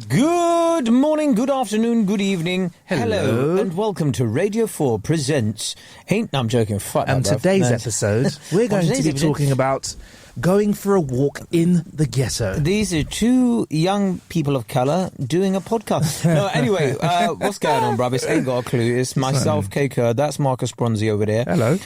Good morning, good afternoon, good evening. Hello and welcome to Radio 4 presents... I'm joking. Fuck that, And today's episode, we're going to be talking about going for a walk in the ghetto. These are two young people of colour doing a podcast. No, anyway, what's going on, bruv? It's Ain't Got a Clue. It's myself, K Kerr. That's Marcus Bronzy over there. Hello.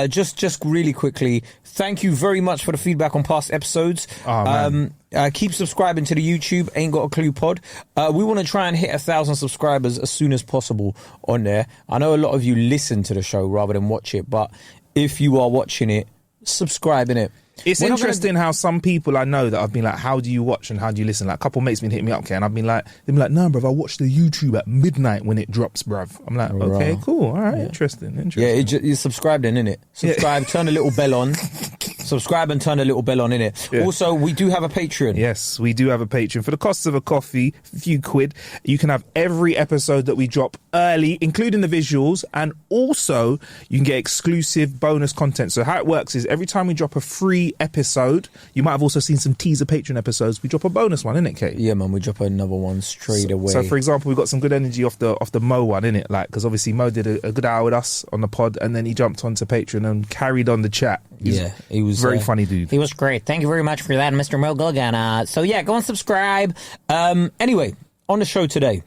Just really quickly, thank you very much for the feedback on past episodes. Oh, man. Keep subscribing to the YouTube Ain't Got a Clue pod. We want to try and hit 1,000 subscribers as soon as possible on there. I know a lot of you listen to the show rather than watch it, but if you are watching it, subscribe in it. It's interesting how some people I know that I've been like, how do you watch and how do you listen? Like a couple mates been hitting me up, okay, and I've been like, they've been like, no, bruv, I watch the YouTube at midnight when it drops, bruv. I'm like, okay, cool, all right, interesting. Yeah, you subscribe then, innit? Subscribe, turn the little bell on. Subscribe and turn the little bell on, innit? Yeah. Also, we do have a Patreon. Yes, we do have a Patreon. For the cost of a coffee, a few quid, you can have every episode that we drop early, including the visuals, and also you can get exclusive bonus content. So how it works is every time we drop a free episode, you might have also seen some teaser Patreon episodes, we drop a bonus one, innit, Kate? Yeah, man, we drop another one straight away. So for example, we got some good energy off the Mo one, innit? Like, because obviously Mo did a good hour with us on the pod, and then he jumped onto Patreon and carried on the chat. He was very funny dude. He was great. Thank you very much for that, Mr. Mo Gilligan. So yeah, go and subscribe. Anyway, on the show today,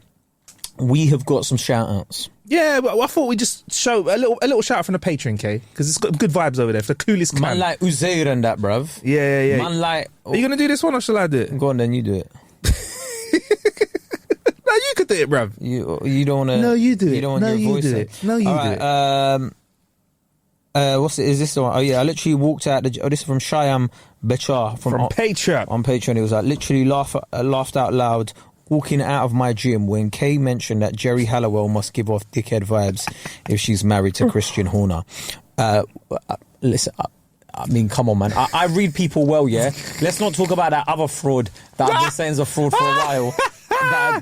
we have got some shout outs. Yeah, but I thought we'd just show a little shout out from the Patreon, K, because it's got good vibes over there for the Clueless Clan. Man like Uzair and that, bruv. Yeah. Man like... Are you going to do this one or shall I do it? Go on then, you do it. No, you could do it, bruv. You don't want to... No, you do it. You don't want your voice it. No, you do it. What's it? Is this the one? Oh yeah, I literally walked out. This is from Shyam Bechar from Patreon. On Patreon, it was like literally laughed out loud walking out of my gym when Kay mentioned that Jerry Halliwell must give off dickhead vibes if she's married to Christian Horner. Listen. I mean, come on, man. I read people well, yeah? Let's not talk about that other fraud that I've been saying is a fraud for a while.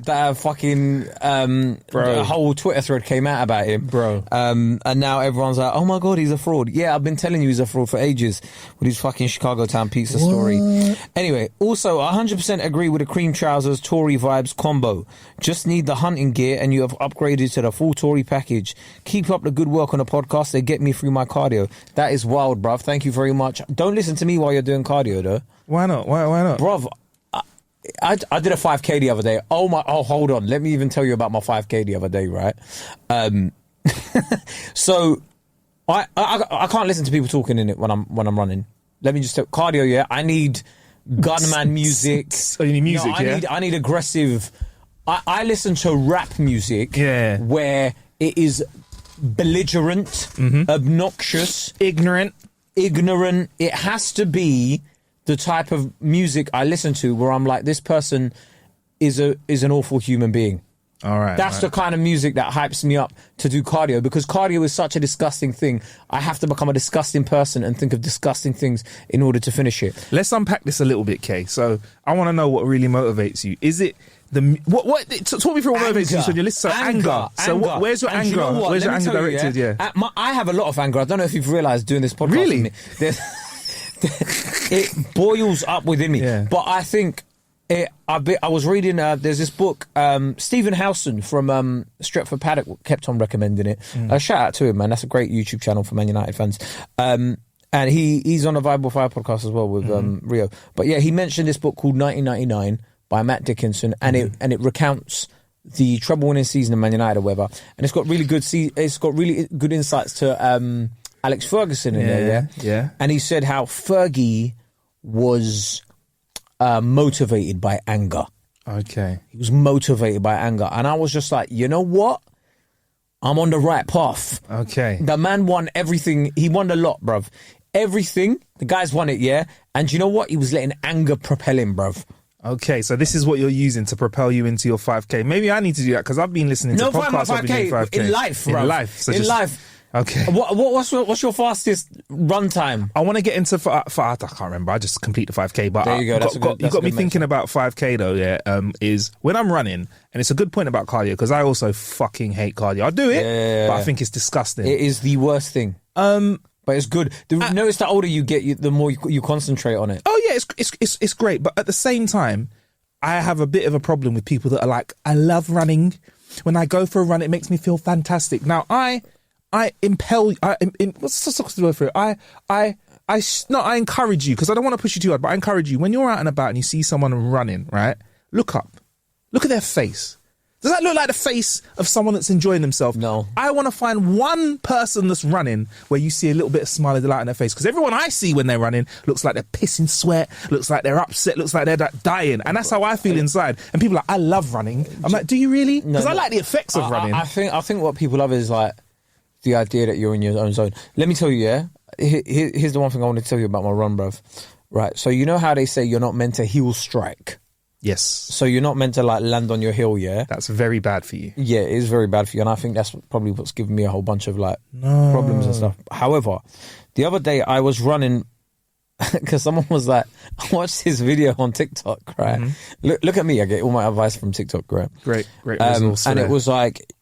That fucking the whole Twitter thread came out about him, bro. And now everyone's like, "Oh my god, he's a fraud." Yeah, I've been telling you he's a fraud for ages with his fucking Chicago Town pizza story. Anyway, also, 100% agree with the cream trousers Tory vibes combo. Just need the hunting gear, and you have upgraded to the full Tory package. Keep up the good work on the podcast. They get me through my cardio. That is wild, bruv. Thank you very much. Don't listen to me while you're doing cardio, though. Why not? Why not, bruv? I did a 5K the other day. Oh, hold on. Let me even tell you about my 5K the other day, right? So I can't listen to people talking in it when I'm running. Let me just tell cardio, yeah. I need gunman music. So you need music, I need aggressive. I listen to rap music, where it is belligerent, obnoxious, ignorant. It has to be the type of music I listen to where I'm like, this person is an awful human being. All right. That's the kind of music that hypes me up to do cardio, because cardio is such a disgusting thing. I have to become a disgusting person and think of disgusting things in order to finish it. Let's unpack this a little bit, Kay. So I want to know what really motivates you. Is it what talk me through what motivates you when you listen to anger. So where's your anger? You know where's your anger directed? I have a lot of anger. I don't know if you've realised doing this podcast. Really? It boils up within me. Yeah. But I think I was reading, there's this book, Stephen Howson from Stretford Paddock kept on recommending it. Shout out to him, man. That's a great YouTube channel for Man United fans. And he's on a Viable Fire podcast as well with Rio. But yeah, he mentioned this book called 1999 by Matt Dickinson, and it recounts the treble-winning season of Man United or whatever. And it's got really good insights to Alex Ferguson in there, yeah. And he said how Fergie was motivated by anger. Okay. He was motivated by anger. And I was just like, you know what? I'm on the right path. Okay. The man won everything. He won a lot, bruv. Everything. The guy's won it, yeah? And you know what? He was letting anger propel him, bruv. Okay, so this is what you're using to propel you into your 5K. Maybe I need to do that because I've been listening to podcasts. 5K in life, bruv. In life. So life. Okay. What's your fastest run time? I want to get into I can't remember. I just complete the 5K. But there you go. You got me thinking about 5K though. Yeah. Is when I'm running, and it's a good point about cardio because I also fucking hate cardio. I do it, but I think it's disgusting. It is the worst thing. But it's good. Notice the older you get, the more you concentrate on it. Oh yeah, it's great. But at the same time, I have a bit of a problem with people that are like, I love running. When I go for a run, it makes me feel fantastic. Now, I encourage you, because I don't want to push you too hard, but I encourage you, when you're out and about and you see someone running, right? Look up. Look at their face. Does that look like the face of someone that's enjoying themselves? No. I want to find one person that's running where you see a little bit of smile and delight on their face. Because everyone I see when they're running looks like they're pissing sweat, looks like they're upset, looks like they're dying. And that's how I feel inside. And people are like, I love running. I'm like, do you really? Because I like the effects of running. I think what people love is like the idea that you're in your own zone. Let me tell you, yeah? Here's the one thing I want to tell you about my run, bruv. Right, so you know how they say you're not meant to heel strike? Yes. So you're not meant to like land on your heel, yeah? That's very bad for you. Yeah, it is very bad for you. And I think that's probably what's given me a whole bunch of like problems and stuff. However, the other day I was running because someone was like, I watched this video on TikTok, right? Mm-hmm. Look at me, I get all my advice from TikTok, right? Great resource. And it was like,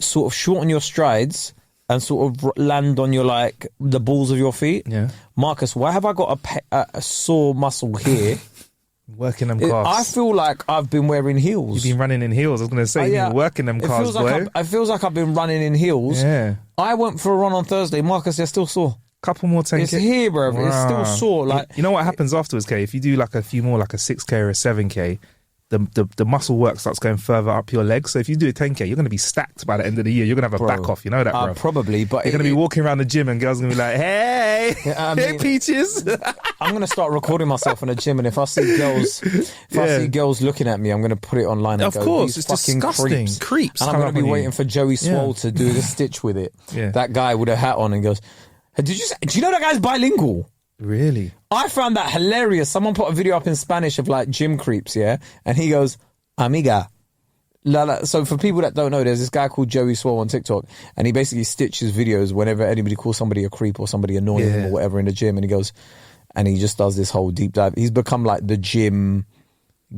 sort of shorten your strides and sort of land on your like the balls of your feet. Yeah. Marcus, why have I got a sore muscle here? Working them calves. I feel like I've been wearing heels. You've been running in heels. I was going to say, you've been working them calves, boy. It feels like I've been running in heels. Yeah. I went for a run on Thursday. Marcus, they're still sore. Couple more 10K. It's here, bro. Wow. It's still sore. Like, you know what happens afterwards, K? If you do like a few more, like a 6K or a 7K, the muscle work starts going further up your legs. So if you do a 10K, you're going to be stacked by the end of the year. You're going to have a back off. You know that, bro? Probably, but you're going to be walking around the gym and girls are going to be like, hey, hey, Peaches. I'm going to start recording myself in the gym, and if I see girls looking at me, I'm going to put it online and of course, it's disgusting. Creeps. And I'm going to be waiting for Joey Swole to do the stitch with it. Yeah. That guy with a hat on and goes, do you know that guy's bilingual? Really? I found that hilarious. Someone put a video up in Spanish of like gym creeps, yeah? And he goes, amiga. So for people that don't know, there's this guy called Joey Swole on TikTok, and he basically stitches videos whenever anybody calls somebody a creep or somebody annoying him or whatever in the gym, and he goes, and he just does this whole deep dive. He's become like the gym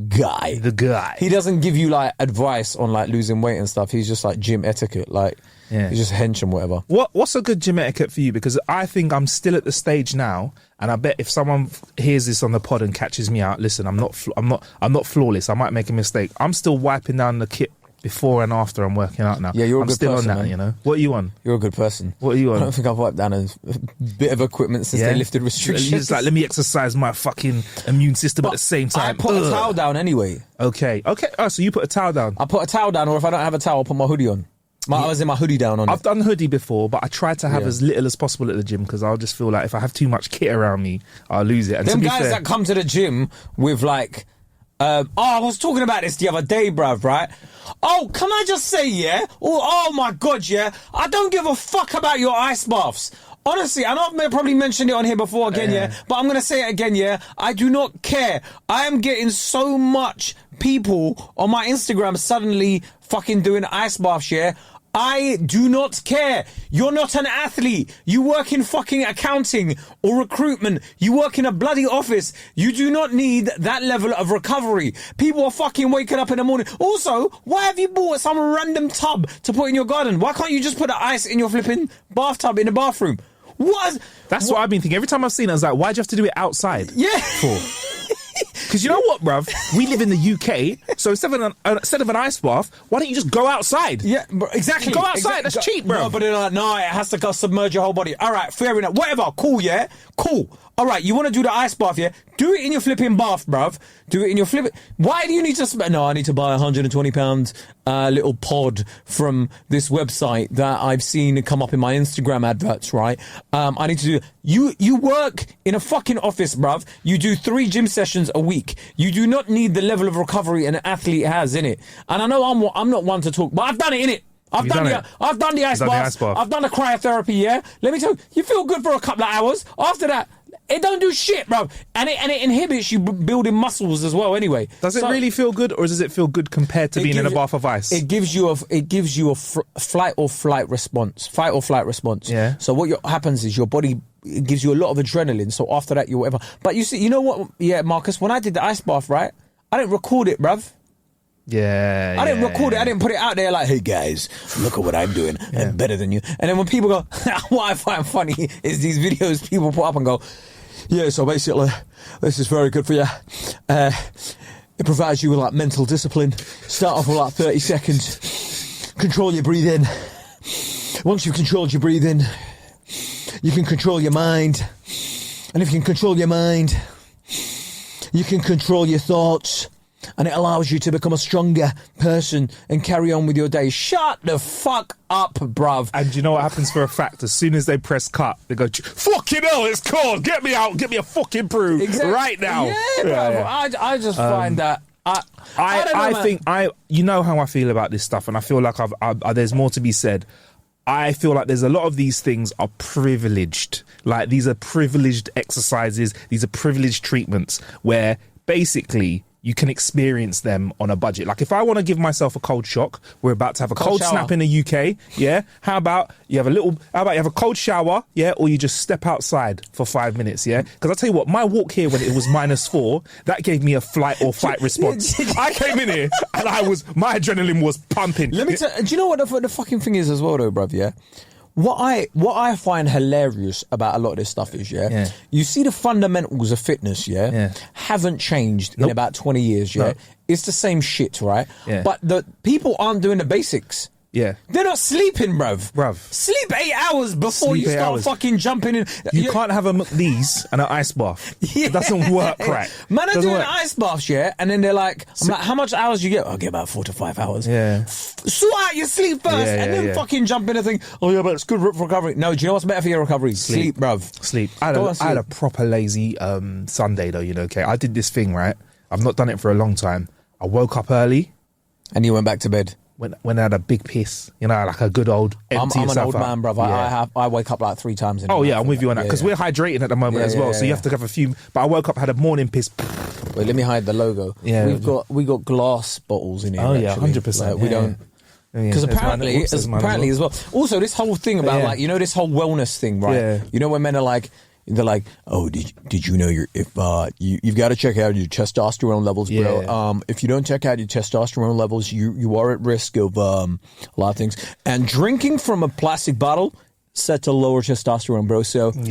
guy. The guy. He doesn't give you like advice on like losing weight and stuff. He's just like gym etiquette. Like, he's just hench and whatever. What's a good gym etiquette for you? Because I think I'm still at the stage now, and I bet if someone hears this on the pod and catches me out, listen, I'm not flawless. I might make a mistake. I'm still wiping down the kit before and after I'm working out now. Yeah, you're a good still person, on that, man. You know. What are you on? You're a good person. What are you on? I don't think I've wiped down a bit of equipment since they lifted restrictions. You're just like, let me exercise my fucking immune system at the same time. I put a towel down anyway. Okay. Oh, so you put a towel down? I put a towel down, or if I don't have a towel, I'll put my hoodie on. I was in my hoodie down on I've done hoodie before, but I try to have as little as possible at the gym, because I'll just feel like if I have too much kit around me, I'll lose it. And them guys that come to the gym with like, I was talking about this the other day, bruv, right? Oh, can I just say, yeah? Oh my God, yeah? I don't give a fuck about your ice baths. Honestly, I know I've probably mentioned it on here before again, yeah? But I'm going to say it again, yeah? I do not care. I am getting so much people on my Instagram suddenly fucking doing ice baths, yeah? I do not care. You're not an athlete. You work in fucking accounting or recruitment. You work in a bloody office. You do not need that level of recovery. People are fucking waking up in the morning. Also, why have you bought some random tub to put in your garden? Why can't you just put the ice in your flipping bathtub in the bathroom? That's what I've been thinking. Every time I've seen it, I was like, why'd you have to do it outside? Yeah. Because you know what, bruv? We live in the UK, so instead of an ice bath, why don't you just go outside? Yeah, exactly. Go outside, that's cheap, bruv. No, but they're like, no, it has to go submerge your whole body. All right, fair enough. Whatever, cool, yeah? Cool. All right, you want to do the ice bath, yeah? Do it in your flipping bath, bruv. Do it in your flipping... Why do you need to spend... No, I need to buy a £120 little pod from this website that I've seen come up in my Instagram adverts, right? I need to do... You work in a fucking office, bruv. You do 3 gym sessions a week. You do not need the level of recovery an athlete has, innit? And I know I'm not one to talk, but I've done it, innit? I've done the ice bath. I've done the cryotherapy, yeah? Let me tell you feel good for a couple of hours. After that... It don't do shit, bro, and it inhibits you building muscles as well. Anyway, does it really feel good, or does it feel good compared to being in a bath of ice? It gives you a fight or flight response. Yeah. So what happens is your body gives you a lot of adrenaline. So after that, you whatever. But you see, you know what? Yeah, Marcus. When I did the ice bath, right, I didn't record it, bruv. Yeah, I didn't record it. I didn't put it out there like, hey guys, look at what I'm doing. I'm better than you. And then when people go, what I find funny is these videos people put up and go, yeah, so basically, this is very good for you. It provides you with like mental discipline. Start off with like 30 seconds. Control your breathing. Once you've controlled your breathing, you can control your mind. And if you can control your mind, you can control your thoughts. And it allows you to become a stronger person and carry on with your day. Shut the fuck up, bruv. And you know what happens for a fact? As soon as they press cut, they go, fucking hell, it's cold. Get me out. Get me a fucking brew right now. Yeah, bruv. I just find that... you know how I feel about this stuff, and I feel like there's more to be said. I feel like there's a lot of these things are privileged. Like, these are privileged exercises. These are privileged treatments where basically you can experience them on a budget. Like, if I want to give myself a cold shock, we're about to have a cold snap in the UK. Yeah. How about you have a cold shower? Yeah. Or you just step outside for 5 minutes. Yeah. Because I'll tell you what, my walk here when it was -4, that gave me a flight or fight response. I came in here and my adrenaline was pumping. Let me tell you, do you know what the fucking thing is as well though, bruv? Yeah. What I find hilarious about a lot of this stuff is, you see the fundamentals of fitness, haven't changed in about 20 years, No. It's the same shit, right? Yeah. But the people aren't doing the basics. Yeah. They're not sleeping, bruv. Sleep 8 hours before you start fucking jumping in. You can't have a McNeese and an ice bath. It doesn't work right. Man are doing ice baths, and then they're like, I'm like, how much hours do you get? I'll get about 4 to 5 hours. Yeah. Sort out your sleep first, and then fucking jump in and think, oh yeah, but it's good for recovery. No, do you know what's better for your recovery? Sleep, bruv. Sleep. I had a proper lazy Sunday though, okay? I did this thing, right? I've not done it for a long time. I woke up early. And you went back to bed? When I had a big piss, like a good old empty I'm an yourself old out. man, bruv. Yeah. I wake up like 3 times in a Oh night yeah, I'm with you on that because we're hydrating at the moment as well, so you have to have a few. But I woke up, had a morning piss. Wait, let me hide the logo. Yeah, we got glass bottles in here. Oh yeah, actually. 100%. Like, we don't. Because apparently as well. Also, this whole thing about this whole wellness thing, right? Yeah. You know when men are like. They're like, oh, did you know you've got to check out your testosterone levels, bro. Yeah. If you don't check out your testosterone levels, you are at risk of a lot of things. And drinking from a plastic bottle set to lower testosterone, bro. So keep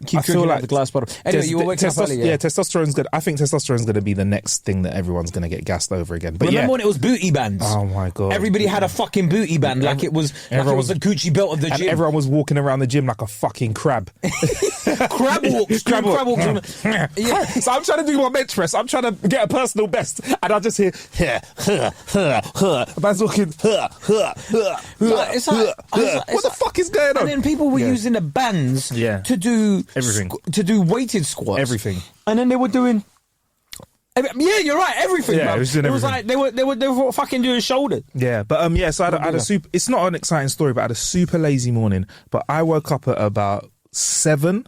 drinking out the glass bottle. Anyway, you were waking up early. Yeah, testosterone's good. I think testosterone's going to be the next thing that everyone's going to get gassed over again. But remember when it was booty bands? Oh my god! Everybody had a fucking booty band, like it was a Gucci belt of the gym. Everyone was walking around the gym like a fucking crab. Crab walks. Crab walks. So I'm trying to do my bench press. I'm trying to get a personal best, and I just hear man's walking. It's like, what the fuck is going on? And then people were using the bands to do everything, to do weighted squats, everything, and then they were doing. Yeah, you're right. Everything. Yeah, it was like they were fucking doing shoulder. Yeah, but so I had a super. It's not an exciting story, but I had a super lazy morning. But I woke up at about 7.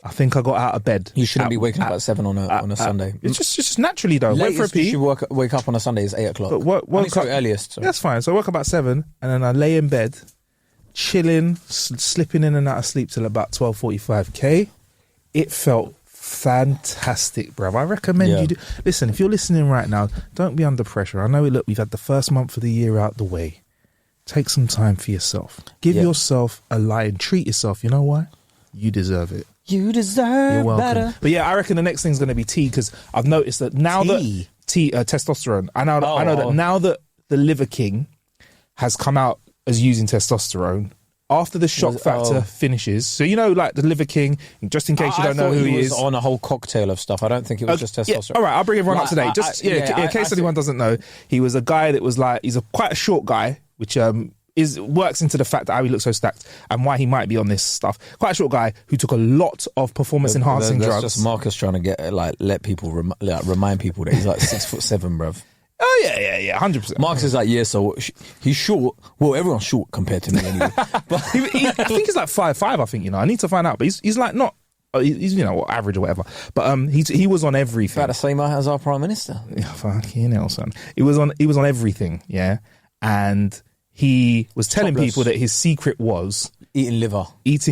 I think I got out of bed. You shouldn't be waking up at 7 on a Sunday. It's just naturally though. Latest went for a pee. You should wake up on a Sunday is 8 o'clock. But woke up earliest. Sorry. That's fine. So I woke up at 7, and then I lay in bed, chilling, slipping in and out of sleep till about 12:45. It felt fantastic, bruv. I recommend you do. Listen, if you're listening right now, don't be under pressure. I know. Look, we've had the first month of the year out the way. Take some time for yourself. Give yourself a line. Treat yourself. You know why? You deserve it. You deserve better. But yeah, I reckon the next thing's going to be tea, because I've noticed that now testosterone. I know that now that the Liver King has come out as using testosterone after the shock factor finishes. So like the Liver King, just in case you don't know who he is. On a whole cocktail of stuff. I don't think it was just testosterone. Yeah, all right, I'll bring everyone up to date. In case anyone doesn't know, he was a guy that was like, he's quite a short guy, which works into the fact that how he looks so stacked and why he might be on this stuff. Quite a short guy who took a lot of performance enhancing drugs. That's just Marcus trying to get let people remind people that he's like 6'7", bruv. Oh yeah, 100%. Marcus is like, so he's short. Well, everyone's short compared to me anyway. But I think he's like 5'5". I think I need to find out, but he's like not. He's average or whatever. But he was on everything. About the same height as our Prime Minister. Yeah, fucking hell, son. He was on everything. Yeah, and he was telling people that his secret was eating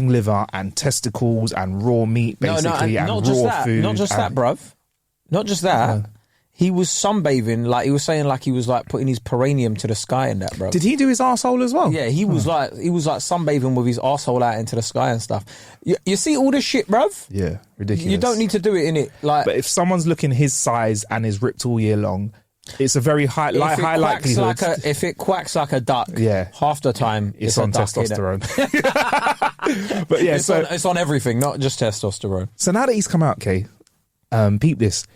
liver and testicles and raw meat, basically, and not just raw that, food. Not just that, bruv. Not just that. he was sunbathing, like he was saying, like he was like putting his perineum to the sky and that, bro. Did he do his arsehole as well? Yeah, he was like sunbathing with his arsehole out into the sky and stuff. You see all this shit, bruv? Yeah, ridiculous. You don't need to do it in it. Like, but if someone's looking his size and is ripped all year long, it's a very high likelihood. If it quacks like a duck, half the time it's on duck, testosterone. But yeah, it's on everything, not just testosterone. So now that he's come out, Kay, peep this.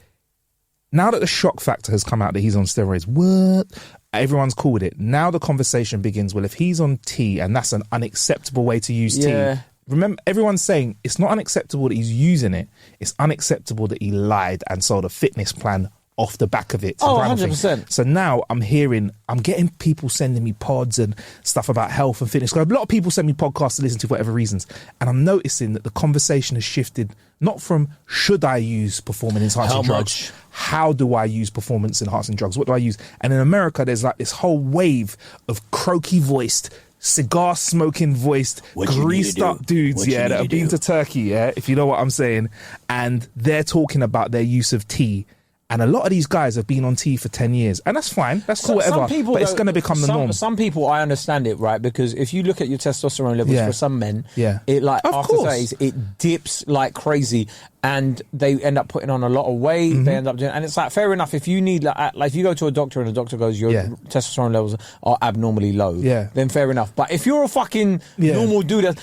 Now that the shock factor has come out that he's on steroids, what? Everyone's cool with it. Now the conversation begins, well, if he's on T and that's an unacceptable way to use T, remember, everyone's saying it's not unacceptable that he's using it. It's unacceptable that he lied and sold a fitness plan off the back of it. 100%. So now I'm getting people sending me pods and stuff about health and fitness. A lot of people send me podcasts to listen to for whatever reasons. And I'm noticing that the conversation has shifted, not from should I use performance enhancing drugs? How do I use performance enhancing drugs? What do I use? And in America, there's like this whole wave of croaky voiced, cigar smoking voiced, greased up dudes, that have been to Turkey, if you know what I'm saying. And they're talking about their use of tea. And a lot of these guys have been on T for 10 years. And that's fine. That's cool, whatever. But it's going to become the norm. Some people, I understand it, right? Because if you look at your testosterone levels for some men, it like after 30s, it dips like crazy. And they end up putting on a lot of weight. They end up doing, and it's like, fair enough. If you need, like if you go to a doctor and the doctor goes, your testosterone levels are abnormally low, then fair enough. But if you're a fucking normal dude,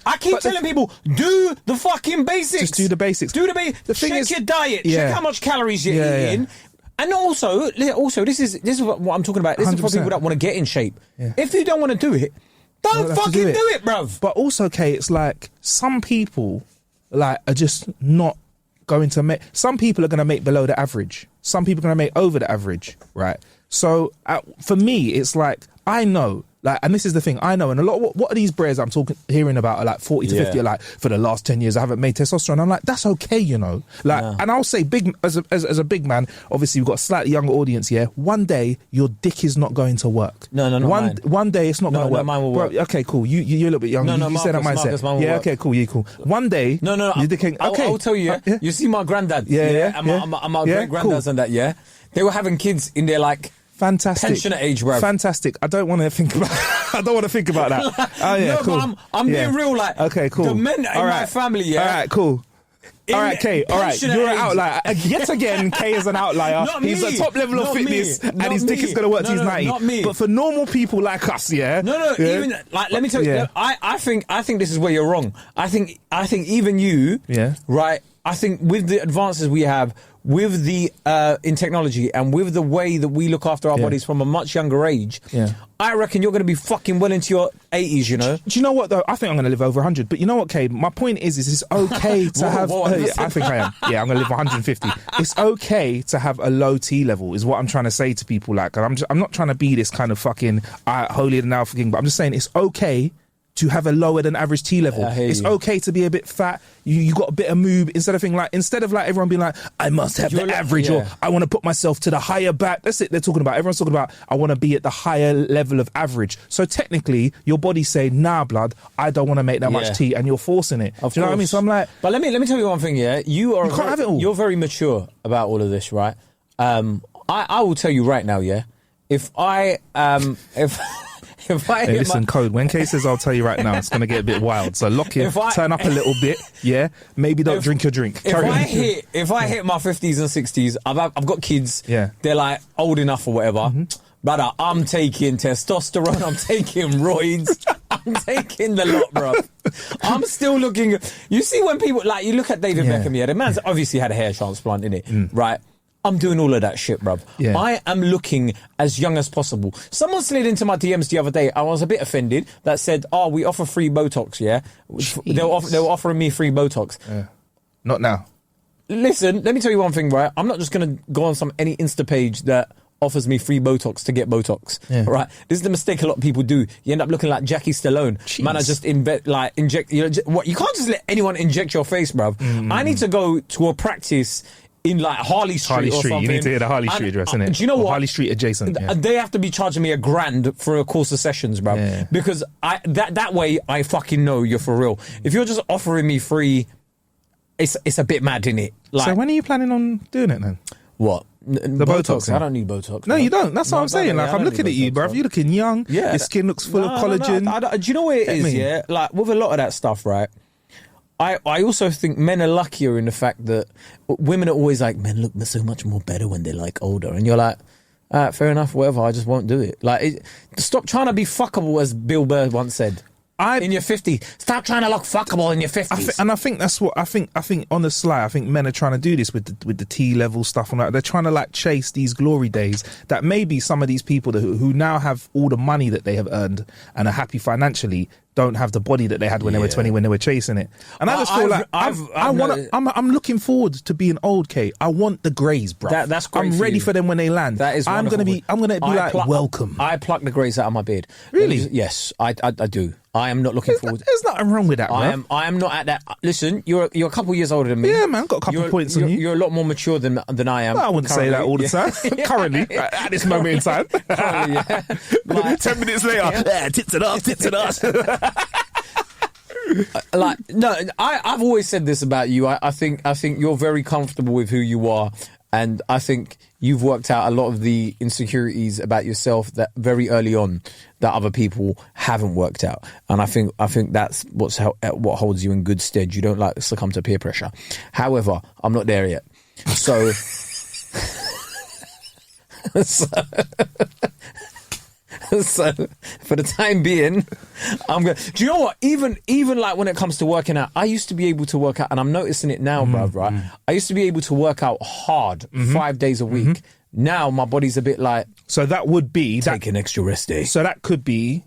I keep telling people, do the fucking basics. Just do the basics. Do the basics. Check your diet. Check how much calories you're eating. And also, this is what I'm talking about. This 100%. Is for people that want to get in shape. If you don't want to do it, don't fucking do it, bruv. But also, Kay, it's like some people are just not going to make. Some people are going to make below the average. Some people are going to make over the average, right? So for me, it's like I know. And this is the thing, I know, and a lot of what are these breads I'm hearing about are like 40 to 50, are like, for the last 10 years I haven't made testosterone. I'm like, that's okay, you know. And I'll say, as a big man, obviously we've got a slightly younger audience here, one day your dick is not going to work. No, one day it's not going to work. No, mine will work. Bro, okay, cool, you're a little bit younger, you said that mindset. Okay, cool, yeah, cool. One day... No, your dick ain't... Okay. I'll tell you, you see my granddad, and my great-granddads and that, they were having kids in their like... Fantastic. Pensioner age, bro. Fantastic. I don't want to think about that. Oh, yeah, cool. But I'm being real, like, okay, cool. The men in my family, all right, cool. All right, Kay. All right, you're an outlier. Yet again, Kay is an outlier. He's a top level of fitness, and his dick is going to work till he's 90. Not me. But for normal people like us, even like, let me tell you, I think this is where you're wrong. I think even you, right? I think with the advances we have, with the in technology and with the way that we look after our bodies from a much younger age, I reckon you're going to be fucking well into your 80s, you know? Do you know what, though? I think I'm going to live over 100. But you know what, Cade? My point is it's okay to have... I think I am. Yeah, I'm going to live 150. It's okay to have a low T level, is what I'm trying to say to people. Like, I'm not trying to be this kind of fucking holier than thou fucking... But I'm just saying it's okay to have a lower than average T level. It's okay to be a bit fat. You got a bit of moob instead of everyone being like, I must have the average, or I want to put myself to the higher back. That's it. Everyone's talking about, I want to be at the higher level of average. So technically, your body's saying, nah, blood, I don't want to make that much T, and you're forcing it. Do you know what I mean? So I'm like, but let me tell you one thing. Yeah, you can't have it all. You're very mature about all of this, right? I will tell you right now. Yeah, if I hey, listen, Code, when Kay says I'll tell you right now, it's going to get a bit wild. So lock in, turn up a little bit, maybe don't drink your drink. If I hit my 50s and 60s, I've got kids, they're like old enough or whatever, brother, I'm taking testosterone, I'm taking roids, I'm taking the lot, bro. I'm still looking, you see when people, like, you look at David Beckham, the man's obviously had a hair transplant, innit, right? I'm doing all of that shit, bruv. I am looking as young as possible. Someone slid into my DMs the other day. I was a bit offended that said, we offer free Botox, They were offering me free Botox. Not now. Listen, let me tell you one thing, right? I'm not just going to go on any Insta page that offers me free Botox to get Botox, right? This is the mistake a lot of people do. You end up looking like Jackie Stallone. Jeez. Man, I just inject, you can't just let anyone inject your face, bruv. I need to go to a practice in like Harley Street or something. You need to hear the Harley Street address, innit? Do you know what? Harley Street adjacent. They have to be charging me $1,000 for a course of sessions, bro. Because that way I fucking know you're for real. If you're just offering me free, it's a bit mad, innit? Like, so when are you planning on doing it then? What? The Botox. I don't need Botox. No, bruv. you don't. That's what I'm saying. Like, I'm looking at you, bruv. Bro. You're looking young. Yeah. Your skin looks full of collagen. Do you know what it Get is? me. Yeah, like with a lot of that stuff, right? I also think men are luckier in the fact that women are always like, men look so much more better when they're like older, and you're like, fair enough, whatever. I just won't do it. Like, stop trying to be fuckable, as Bill Burr once said. In your 50s, stop trying to look fuckable in your 50s. And I think that's what I think on the sly. I think men are trying to do this with the T-level stuff and that. They're trying to like chase these glory days that maybe some of these people who now have all the money that they have earned and are happy financially don't have the body that they had when they were 20 when they were chasing it. And I just feel like I'm looking forward to being old, Kate. I want the greys, bro. That's great. I'm ready for them when they land. That is I'm gonna be like welcome. I pluck the greys out of my beard. Really? Yes, I do. I am not looking forward. There's nothing wrong with that, bro. I am not at that. Listen, you're a couple years older than me. Yeah, man, got a couple points on you. You're a lot more mature than I am. I wouldn't say that all the time. Currently, at this moment in time. Currently, yeah. Like, 10 minutes later, tits and us. Like, no, I've always said this about you. I think you're very comfortable with who you are, and I think you've worked out a lot of the insecurities about yourself that very early on that other people haven't worked out. And I think that's what holds you in good stead. You don't like succumb to peer pressure. However, I'm not there yet. So, so for the time being, I'm going. Do you know what? Even like when it comes to working out, I used to be able to work out, and I'm noticing it now, bruv. Right? I used to be able to work out hard 5 days a week. Now my body's a bit like. So that would be take an extra rest day. So that could be.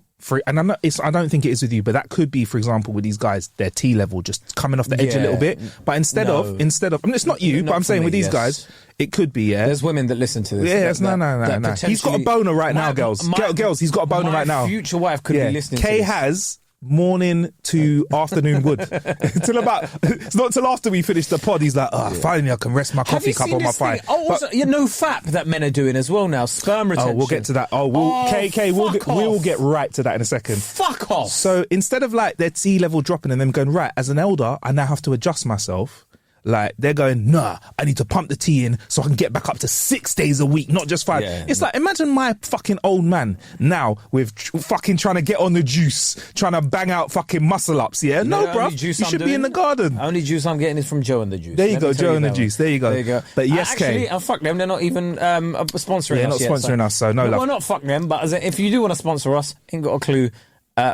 And I don't think it is with you, but that could be, for example, with these guys, their T level just coming off the edge a little bit. But instead of, I mean, it's not you, but I'm saying with these guys, it could be, yeah. There's women that listen to this. Yes, no. He's got a boner right now, girls. Girls, he's got a boner right now. My future wife could be listening to this. Kay has morning to afternoon wood. It's not till after we finish the pod, he's like, finally I can rest my coffee cup on my thigh. FAP that men are doing as well now, sperm retention. Oh, we'll get to that. We'll get right to that in a second. Fuck off. So instead of like their T level dropping and them going, right, as an elder, I now have to adjust myself. Like, they're going, nah, I need to pump the tea in so I can get back up to 6 days a week, not just 5. Yeah, it's like, imagine my fucking old man now with fucking trying to get on the juice, trying to bang out fucking muscle ups, yeah? No, bruv, you should be in the garden. Only juice I'm getting is from Joe and the Juice. There you go, Joe and the Juice. There you go. But yes, actually, fuck them, they're not even sponsoring us yet. They're not sponsoring us, so no love. Well, not fuck them, but if you do want to sponsor us, ain't got a clue.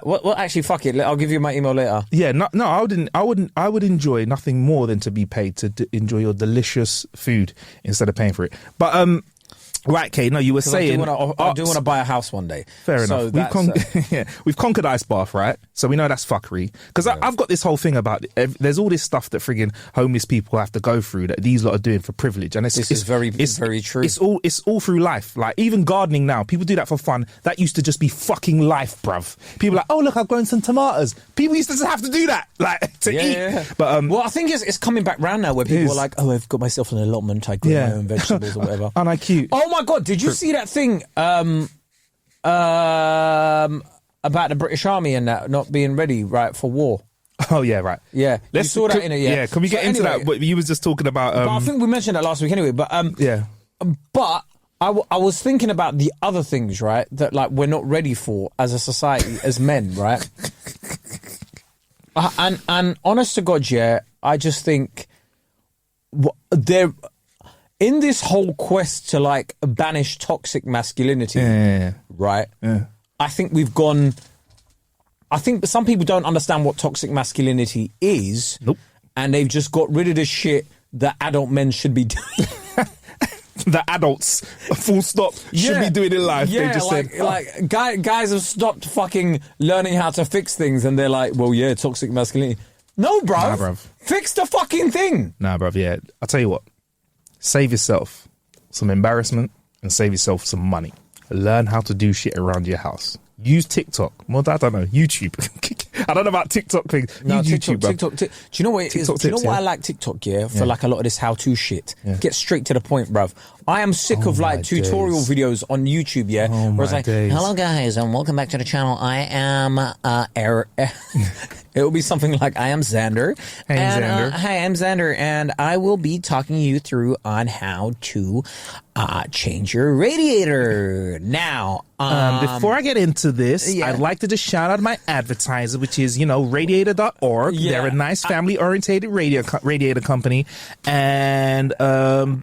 Well, actually, fuck it. I'll give you my email later. Yeah, no, I would enjoy nothing more than to be paid to enjoy your delicious food instead of paying for it. But right, Kay. No, you were saying I do want to buy a house one day. Fair enough. We've conquered Ice Bath, right? So we know that's fuckery. Because I've got this whole thing about there's all this stuff that friggin' homeless people have to go through that these lot are doing for privilege, and it's very true. It's all through life. Like even gardening now, people do that for fun. That used to just be fucking life, bruv. People are like, oh look, I've grown some tomatoes. People used to just have to do that, like to eat. Yeah. But well, I think it's coming back round now where people are like, oh, I've got myself an allotment. I grow my own vegetables or whatever. Aren't I cute? Oh my god, did you see that thing about the British Army and that not being ready for war? Oh yeah, right. Yeah, you saw that in it. Yeah, can we get into that? But you was just talking about. But I think we mentioned that last week anyway. But yeah. But I was thinking about the other things, right? That like we're not ready for as a society, as men, right? And honest to God, yeah, I just think there. In this whole quest to like banish toxic masculinity, right? Yeah. I think we've gone. I think some people don't understand what toxic masculinity is, and they've just got rid of the shit that adult men should be doing. The adults, full stop, should be doing in life. Yeah, they just said, guys have stopped fucking learning how to fix things, and they're like, well, yeah, toxic masculinity. No, bruv. Nah, bruv. Fix the fucking thing. Nah, bruv. Yeah, I'll tell you what. Save yourself some embarrassment and save yourself some money. Learn how to do shit around your house. Use TikTok. Well, I don't know. YouTube. I don't know about TikTok things. No, Use YouTube, bro. TikTok. Do you know what it is? Do you know why I like TikTok, for like a lot of this how-to shit? Get straight to the point, bruv. I am sick of like tutorial videos on YouTube, yeah. Where it's like, hello guys, and welcome back to the channel. I am it will be something like, I am Xander. Hey, Xander. Hi, I'm Xander, and I will be talking you through on how to change your radiator. Now, before I get into this, I'd like to just shout out my advertiser, which is, radiator.org. Yeah. They're a nice family-orientated radiator company. And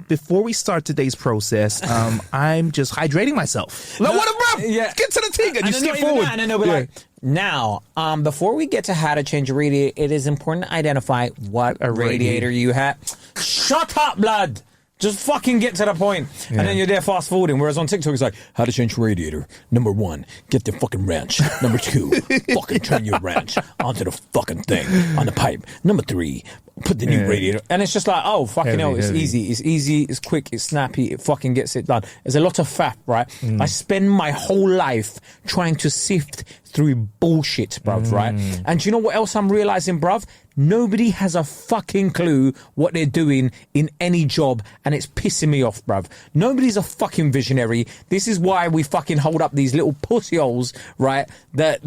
before we start today's process, I'm just hydrating myself. Like, what a bro! Yeah. Get to the thing, and you skip forward. And then they'll be like, now, before we get to how to change a radiator, it is important to identify what a radiator you have. Shut up, blood! Just fucking get to the point. And then you're there fast forwarding. Whereas on TikTok, it's like, how to change your radiator. Number 1, get the fucking wrench. Number 2, fucking turn your wrench onto the fucking thing on the pipe. Number 3, put the new radiator. And it's just like, oh, fucking hell, it's easy. It's easy, it's quick, it's snappy, it fucking gets it done. There's a lot of faff, right? I spend my whole life trying to sift through bullshit, bruv, right? And do you know what else I'm realizing, bruv? Nobody has a fucking clue what they're doing in any job, and it's pissing me off, bruv. Nobody's a fucking visionary. This is why we fucking hold up these little pussyholes, right? That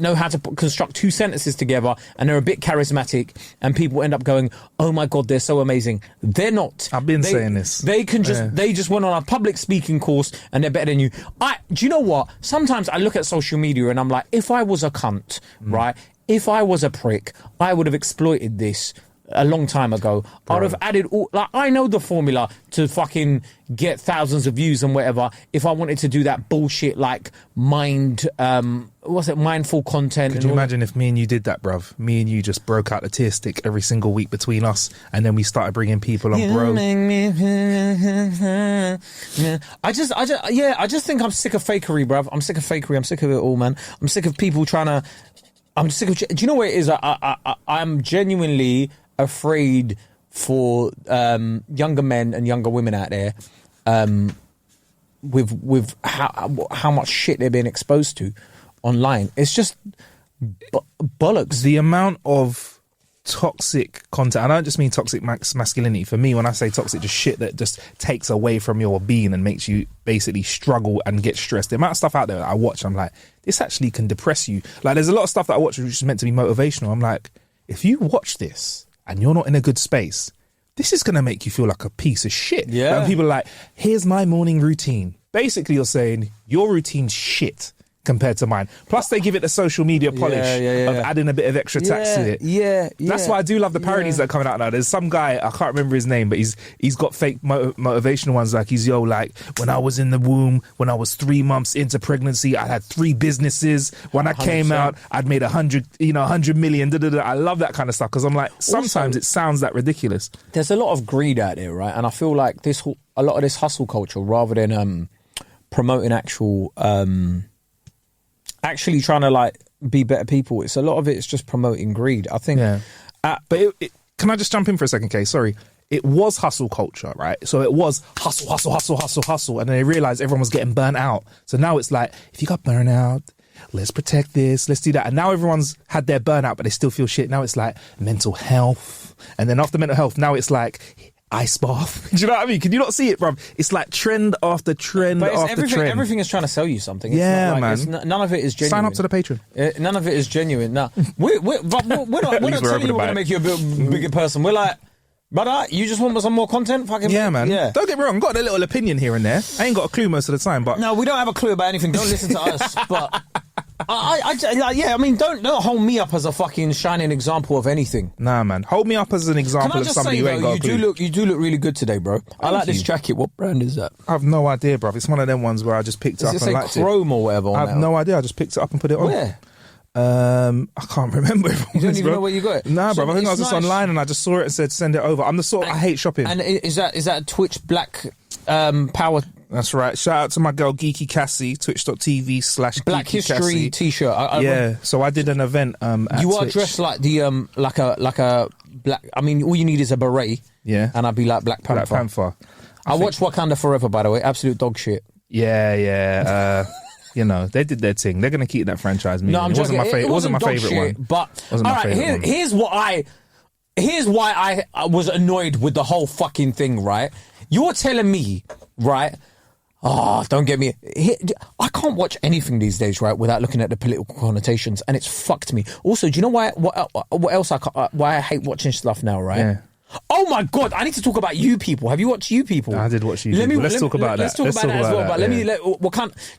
know how to construct 2 sentences together, and they're a bit charismatic, and people end up going, "Oh my god, they're so amazing." They're not. I've been saying this. They just went on a public speaking course, and they're better than you. Do you know what? Sometimes I look at social media, and I'm like, if I was a cunt, right? If I was a prick, I would have exploited this a long time ago. Bro. I'd have added I know the formula to fucking get thousands of views and whatever. If I wanted to do that bullshit like mindful content. Could you imagine if me and you did that, bruv? Me and you just broke out the tear stick every single week between us, and then we started bringing people on, bro. I just think I'm sick of fakery, bruv. I'm sick of fakery. I'm sick of it all, man. I'm sick of people trying to. I'm sick of. Do you know what it is? I'm genuinely afraid for younger men and younger women out there, with how much shit they're being exposed to online. It's just bollocks. The amount of toxic content. I don't just mean toxic masculinity. For me, when I say toxic, just shit that just takes away from your being and makes you basically struggle and get stressed. The amount of stuff out there that I watch, I'm like, this actually can depress you. Like, there's a lot of stuff that I watch which is meant to be motivational. I'm like, if you watch this and you're not in a good space, this is going to make you feel like a piece of shit. Yeah. Like, people are like, here's my morning routine. Basically, you're saying your routine's shit compared to mine. Plus, they give it the social media polish of adding a bit of extra tax to it. Yeah. That's why I do love the parodies that are coming out now. There's some guy, I can't remember his name, but he's got fake motivational ones. Like, like, when I was in the womb, when I was 3 months into pregnancy, I had 3 businesses. When I came out, I'd made 100 million. I love that kind of stuff, because I'm like, sometimes it sounds that ridiculous. There's a lot of greed out there, right? And I feel like a lot of this hustle culture, rather than promoting actually trying to like be better people, it's a lot of it's just promoting greed, I think. But can I just jump in for a second, Kay? Sorry. It was hustle culture, right? So it was hustle, and then they realized everyone was getting burnt out. So now it's like, if you got burnt out, let's protect this, let's do that. And now everyone's had their burnout, but they still feel shit. Now it's like mental health, and then after mental health, now it's like ice bath. Do you know what I mean? Can you not see it, bruv? It's like trend after trend after trend. Everything is trying to sell you something. It's not like, man. None of it is genuine. Sign up to the Patreon. None of it is genuine. No, we're not telling you we're going to make you a bigger person. We're like, brother, you just want some more content? Fucking man. Yeah. Don't get me wrong, I've got a little opinion here and there. I ain't got a clue most of the time, but... No, we don't have a clue about anything. Don't listen to us. But... I mean, don't hold me up as a fucking shining example of anything. Nah, man. Hold me up as an example of somebody who ain't got a clue. You do look really good today, bro. I like this jacket. What brand is that? I have no idea, bruv. It's one of them ones where I just picked it up and liked it. Chrome or whatever? I have no idea. I just picked it up and put it on. Where? I can't remember. You don't even know where you got it? Nah, bro. I think I was just online and I just saw it and said send it over. I'm the sort I hate shopping. And is that Twitch Black Power? That's right. Shout out to my girl Geeky Cassie, twitch.tv/Geeky Black History Cassie. t-shirt. So I did an event at you are Twitch. dressed like the like a black. I mean, all you need is a beret. Yeah. And I'd be like Black Panther. Black Panther. I watched Wakanda Forever, by the way. Absolute dog shit. Yeah. You know, they did their thing. They're going to keep that franchise moving. No, I'm joking. It wasn't my favourite one. But all right, here's why I was annoyed with the whole fucking thing. Right, You're telling me, right? Oh, don't get me. I can't watch anything these days, right, without looking at the political connotations, and it's fucked me. Also, do you know why? What else? Why I hate watching stuff now, right? Yeah. Oh my God! I need to talk about You People. Have you watched You People? I did watch You People. Let's talk about that. Let's talk about that as well. But let me. Do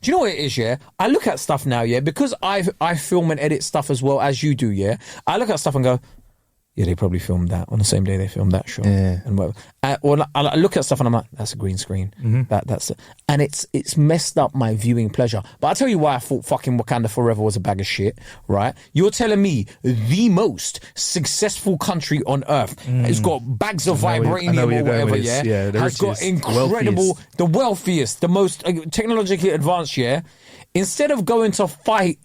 you know what it is? Yeah, I look at stuff now. Yeah, because I film and edit stuff as well as you do. Yeah, I look at stuff and go, yeah, they probably filmed that on the same day they filmed that show. Yeah. And whatever. Or I look at stuff and I'm like, that's a green screen. That's it. And it's messed up my viewing pleasure. But I'll tell you why I thought fucking Wakanda Forever was a bag of shit, right? You're telling me the most successful country on earth has got bags of vibranium or whatever, yeah? Has got incredible, the wealthiest, the most technologically advanced, yeah? Instead of going to fight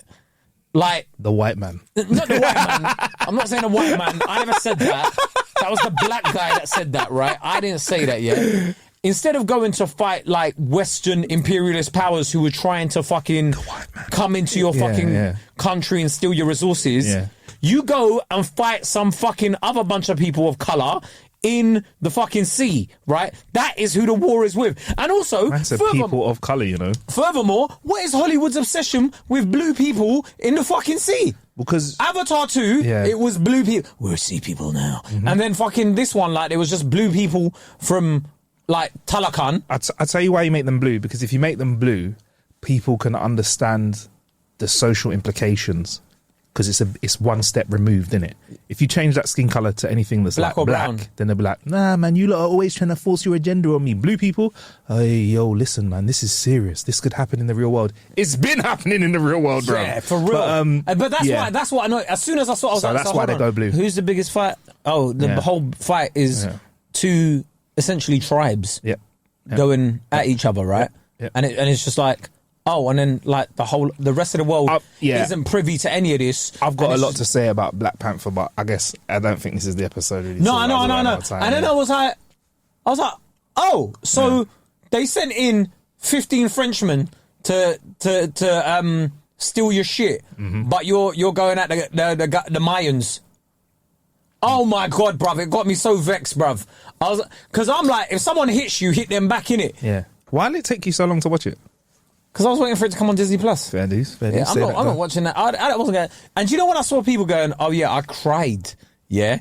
like the white man. Not the white man. I'm not saying the white man. I never said that. That was the black guy that said that, right? I didn't say that yet. Instead of going to fight like Western imperialist powers who were trying to fucking come into your fucking country and steal your resources, you go and fight some fucking other bunch of people of colour in the fucking sea, right? That is who the war is with. And also, that's a people of colour, you know. Furthermore, what is Hollywood's obsession with blue people in the fucking sea? Because Avatar 2, it was blue people. We're sea people now. And then fucking this one, like, it was just blue people from, like, Talakan. I'll tell you why you make them blue. Because if you make them blue, people can understand the social implications. Because it's one step removed, innit? If you change that skin colour to anything that's black like or black, brown, then they'll be like, nah, man, you lot are always trying to force your agenda on me. Blue people, hey, yo, listen, man, this is serious. This could happen in the real world. It's been happening in the real world, bro. Yeah, for real. But that's why I know. As soon as I saw, I was like, that's why they go blue. Who's the biggest fight? Oh, the whole fight is two essentially tribes going at each other, right? And it's just like, oh, and then like the rest of the world isn't privy to any of this. I've got a lot to say about Black Panther, but I guess I don't think this is the episode. Really. No, I know. And then I was like, oh, so they sent in 15 Frenchmen to steal your shit, but you're going at the Mayans. Oh my God, bruv, it got me so vexed, bruv. Because I'm like, if someone hits you, hit them back, innit? Yeah. Why did it take you so long to watch it? Because I was waiting for it to come on Disney Plus. Fair dues. Yeah, I'm not watching that. I wasn't going. And do you know what I saw people going? Oh yeah, I cried. Yeah,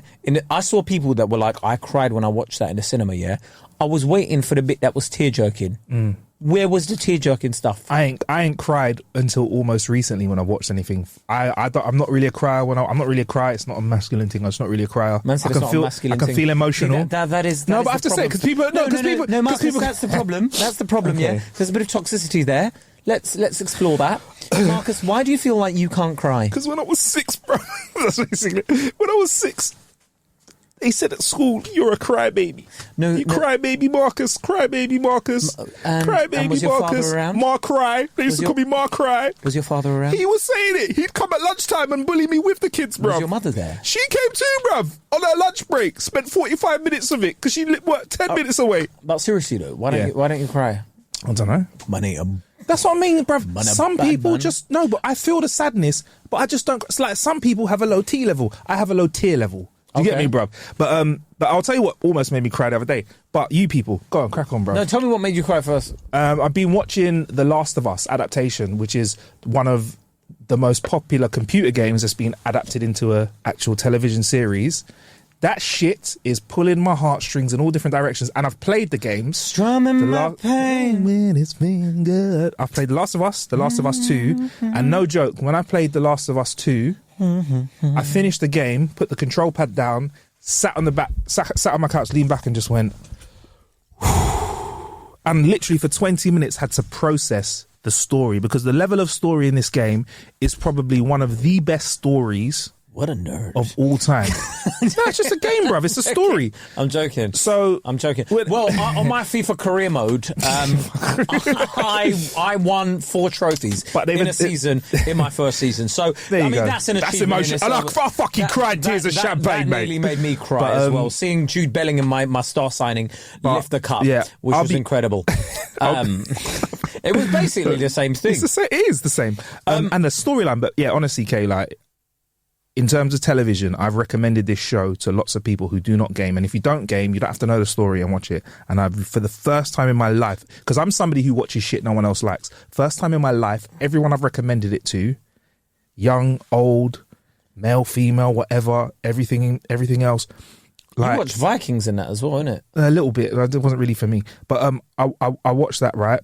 I saw people that were like, I cried when I watched that in the cinema. Yeah, I was waiting for the bit that was tear jerking. Where was the tear jerking stuff? I ain't cried until almost recently when I watched anything. I'm not really a crier. I'm not really a crier. It's not a masculine thing. I'm just not really a crier. Man said I can feel emotional. That is but I have to say because people. No, Marcus, that's the problem. That's the problem. Okay. Yeah, there's a bit of toxicity there. Let's explore that. Marcus, why do you feel like you can't cry? Because when I was 6, bro, that's basically when I was 6. They said at school, you're a crybaby. You crybaby Marcus, crybaby Marcus, crybaby Marcus. Mark Cry. They used to call me Mark Cry. Was your father around? He was saying it. He'd come at lunchtime and bully me with the kids, bro. Was your mother there? She came too, bruv, on her lunch break. Spent 45 minutes of it because she worked 10 minutes away. But seriously though, why don't you cry? I don't know. Money. That's what I mean, bruv. Some people just no, but I feel the sadness, but I just don't. It's like some people have a low T level. I have a low tier level. Do you get me, bruv? But I'll tell you what almost made me cry the other day. But you people, go on, crack on, bruv. No, tell me what made you cry first. I've been watching The Last of Us adaptation, which is one of the most popular computer games that's been adapted into a actual television series. That shit is pulling my heartstrings in all different directions. And I've played the games. Strumming my pain when it's been good. I've played The Last of Us, The Last of Us 2. And no joke, when I played The Last of Us 2, I finished the game, put the control pad down, sat on my couch, leaned back and just went... and literally for 20 minutes had to process the story. Because the level of story in this game is probably one of the best stories... What a nerd. Of all time. No, it's just a game, bruv. It's a story. I'm joking. I'm joking. Well, on my FIFA career mode, I won 4 trophies in a season, in my first season. So, there you go. That's an achievement. That's emotion. I fucking cried tears of champagne, mate. That really made me cry as well. Seeing Jude Bellingham, my star signing, lift the cup, which was incredible. It was basically the same thing. It is the same. And the storyline, but yeah, honestly, Kay, like, in terms of television, I've recommended this show to lots of people who do not game. And if you don't game, you don't have to know the story and watch it. And I've, for the first time in my life, because I'm somebody who watches shit no one else likes. First time in my life, everyone I've recommended it to, young, old, male, female, whatever, everything else. Like, you watch Vikings in that as well, innit? A little bit. It wasn't really for me. But I watched that, right?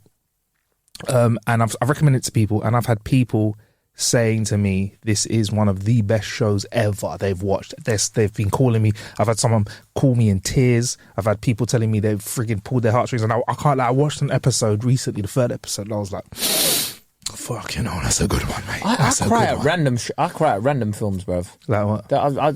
And I've recommended it to people, and I've had people saying to me, this is one of the best shows ever they've watched. They've been calling me. I've had someone call me in tears. I've had people telling me they've frigging pulled their heartstrings. And I can't lie, I watched an episode recently, the third episode, and I was like, fuck, that's a good one, mate. I cry at random films, bruv. Like what?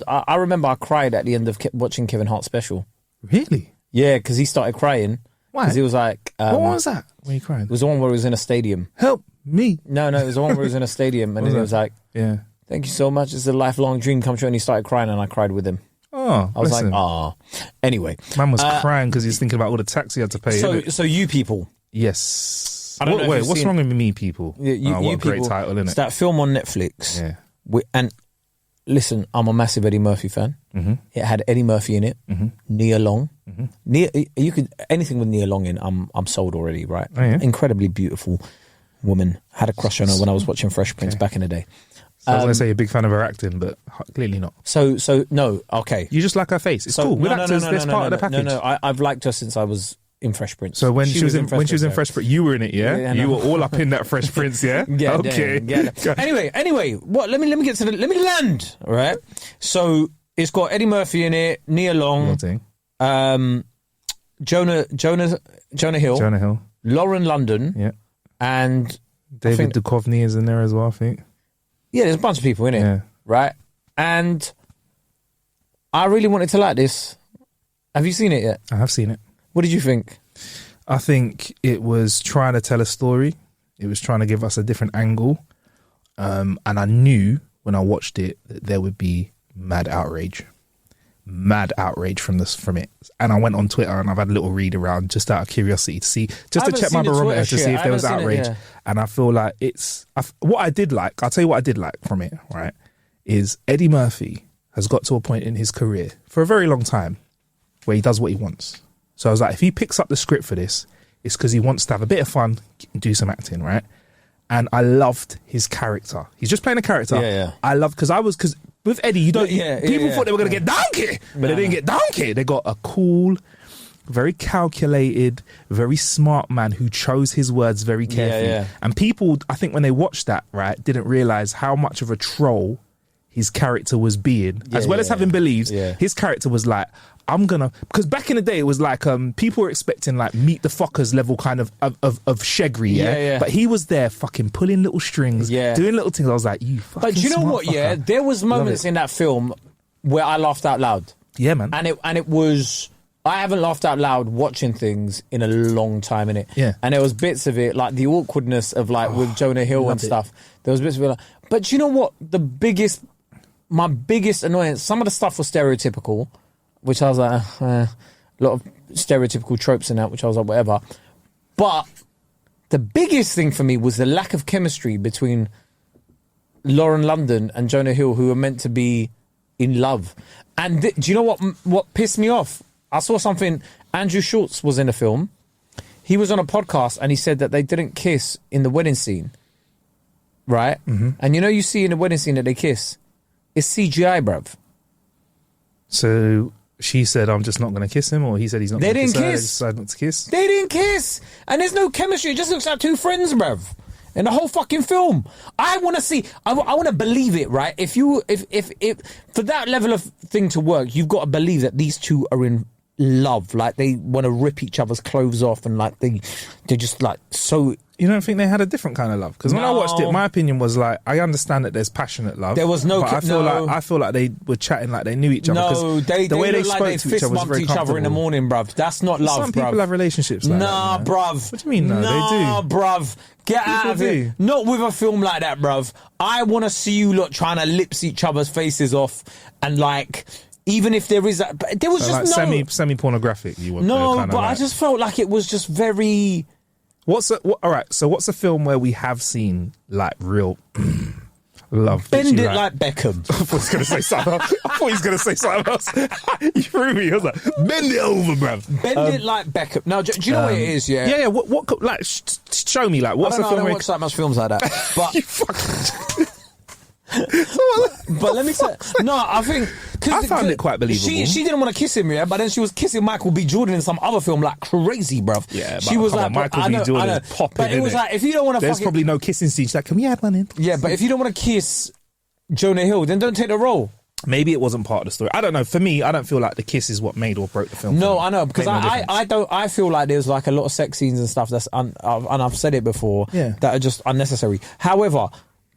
I remember I cried at the end of watching Kevin Hart's special. Really? Yeah, because he started crying. Why? Because he was like... what one was that? When you crying? It was the one where he was in a stadium. Help me. No, it was the one where he was in a stadium, and then he was like, yeah, thank you so much, it's a lifelong dream come true, and he started crying, and I cried with him. Oh, I was like, ah. Anyway. Man was crying because he's thinking about all the tax he had to pay. So you people. Yes. I don't know if wait, you've what's seen- wrong with me, people? You what a great people, title, isn't It's it? that film on Netflix. Yeah. And listen, I'm a massive Eddie Murphy fan. Mm-hmm. It had Eddie Murphy in it, Nia Long. Mm-hmm. You could anything with Nia Long in, I'm sold already, right? Oh, yeah? Incredibly beautiful woman. Had a crush on her when I was watching Fresh Prince back in the day. So I was going to say you're a big fan of her acting, but clearly not. So no, okay. You just like her face. It's cool. With actors, that's part of the package. No, I've liked her since I was in Fresh Prince. So when she was in Fresh Prince, you were in it, yeah? Yeah, you no. were all up in that Fresh Prince, yeah? Yeah, okay. yeah. Anyway, what? Let me land. All right. So it's got Eddie Murphy in it, Nia Long, Jonah Hill, Lauren London, yeah, and David Duchovny is in there as well, I think. Yeah, there's a bunch of people in it, Yeah. right? And I really wanted to like this. Have you seen it yet? I have seen it. What did you think? I think it was trying to tell a story. It was trying to give us a different angle. And I knew when I watched it that there would be mad outrage from it. And I went on Twitter and I've had a little read around just out of curiosity to see, just to check my barometer to see if there was outrage. And I feel like what I did like, I'll tell you what I did like from it, right, is Eddie Murphy has got to a point in his career for a very long time where he does what he wants. So I was like, if he picks up the script for this, it's because he wants to have a bit of fun and do some acting, right? And I loved his character. He's just playing a character. Yeah. I loved, because with Eddie, people thought they were going to get donkey, but they didn't get donkey. They got a cool, very calculated, very smart man who chose his words very carefully. Yeah. And people, I think when they watched that, right, didn't realize how much of a troll his character was being, as well as having beliefs. Yeah. His character was like, because back in the day it was like people were expecting like Meet the Fockers level kind of Shegri, yeah? But he was there fucking pulling little strings, doing little things. I was like, you fucking But do you know what, fucker. there was moments in that film where I laughed out loud. Yeah, man. And it was, I haven't laughed out loud watching things in a long time, innit? Yeah. And there was bits of it, like the awkwardness of like with Jonah Hill and stuff. There was bits of it like, but do you know what? My biggest annoyance, some of the stuff was stereotypical, which I was like, a lot of stereotypical tropes in that, which I was like, whatever. But the biggest thing for me was the lack of chemistry between Lauren London and Jonah Hill, who were meant to be in love. And do you know what pissed me off? I saw something, Andrew Schultz was in a film. He was on a podcast and he said that they didn't kiss in the wedding scene. Right? Mm-hmm. And you see in the wedding scene that they kiss, it's CGI, bruv. So she said, I'm just not going to kiss him, or he said he's not going to kiss her. They decided not to kiss. They didn't kiss. And there's no chemistry. It just looks like two friends, bruv. In the whole fucking film. I want to see, I want to believe it, right? If for that level of thing to work, you've got to believe that these two are in love. Like, they want to rip each other's clothes off, and like they're just like so. You don't think they had a different kind of love? Because when I watched it, my opinion was like, I understand that there's passionate love. There was no. But I feel like they were chatting like they knew each other. No, the way they spoke to each other was very comfortable. Fist bumped each other in the morning, bruv. That's not love, Some bruv. people have relationships like nah, that. Bruv. What do you mean? No, they do. Bruv. Get out of it. Not with a film like that, bruv. I want to see you lot trying to lips each other's faces off, and like, even if there is that, but there was just like semi pornographic. You want but I just felt like it was just very. All right, so what's a film where we have seen like real Love Bend literally it like Beckham. I thought he was going to say something else. You threw me. I was like, bend it over, bruv. Bend it like Beckham. Now, do you know what it is? Yeah. Yeah. What like, show me, like, what's I the don't know, film? I don't watch that much films like that. But You fucking... but let me say, no, I think I found it quite believable. She didn't want to kiss him, yeah, but then she was kissing Michael B. Jordan in some other film like crazy, bruv. Yeah, she but was come like, on, Michael B. Jordan is popping, but it was innit? like, if you don't want to, There's probably no kissing scene. She's like, can we add one in? yeah, but if you don't want to kiss Jonah Hill, then don't take the role. Maybe it wasn't part of the story. I don't know. For me, I don't feel like the kiss is what made or broke the film. No, for me. I know, because Made no difference. I feel like there's like a lot of sex scenes and stuff that's and I've said it before, Yeah. that are just unnecessary. However,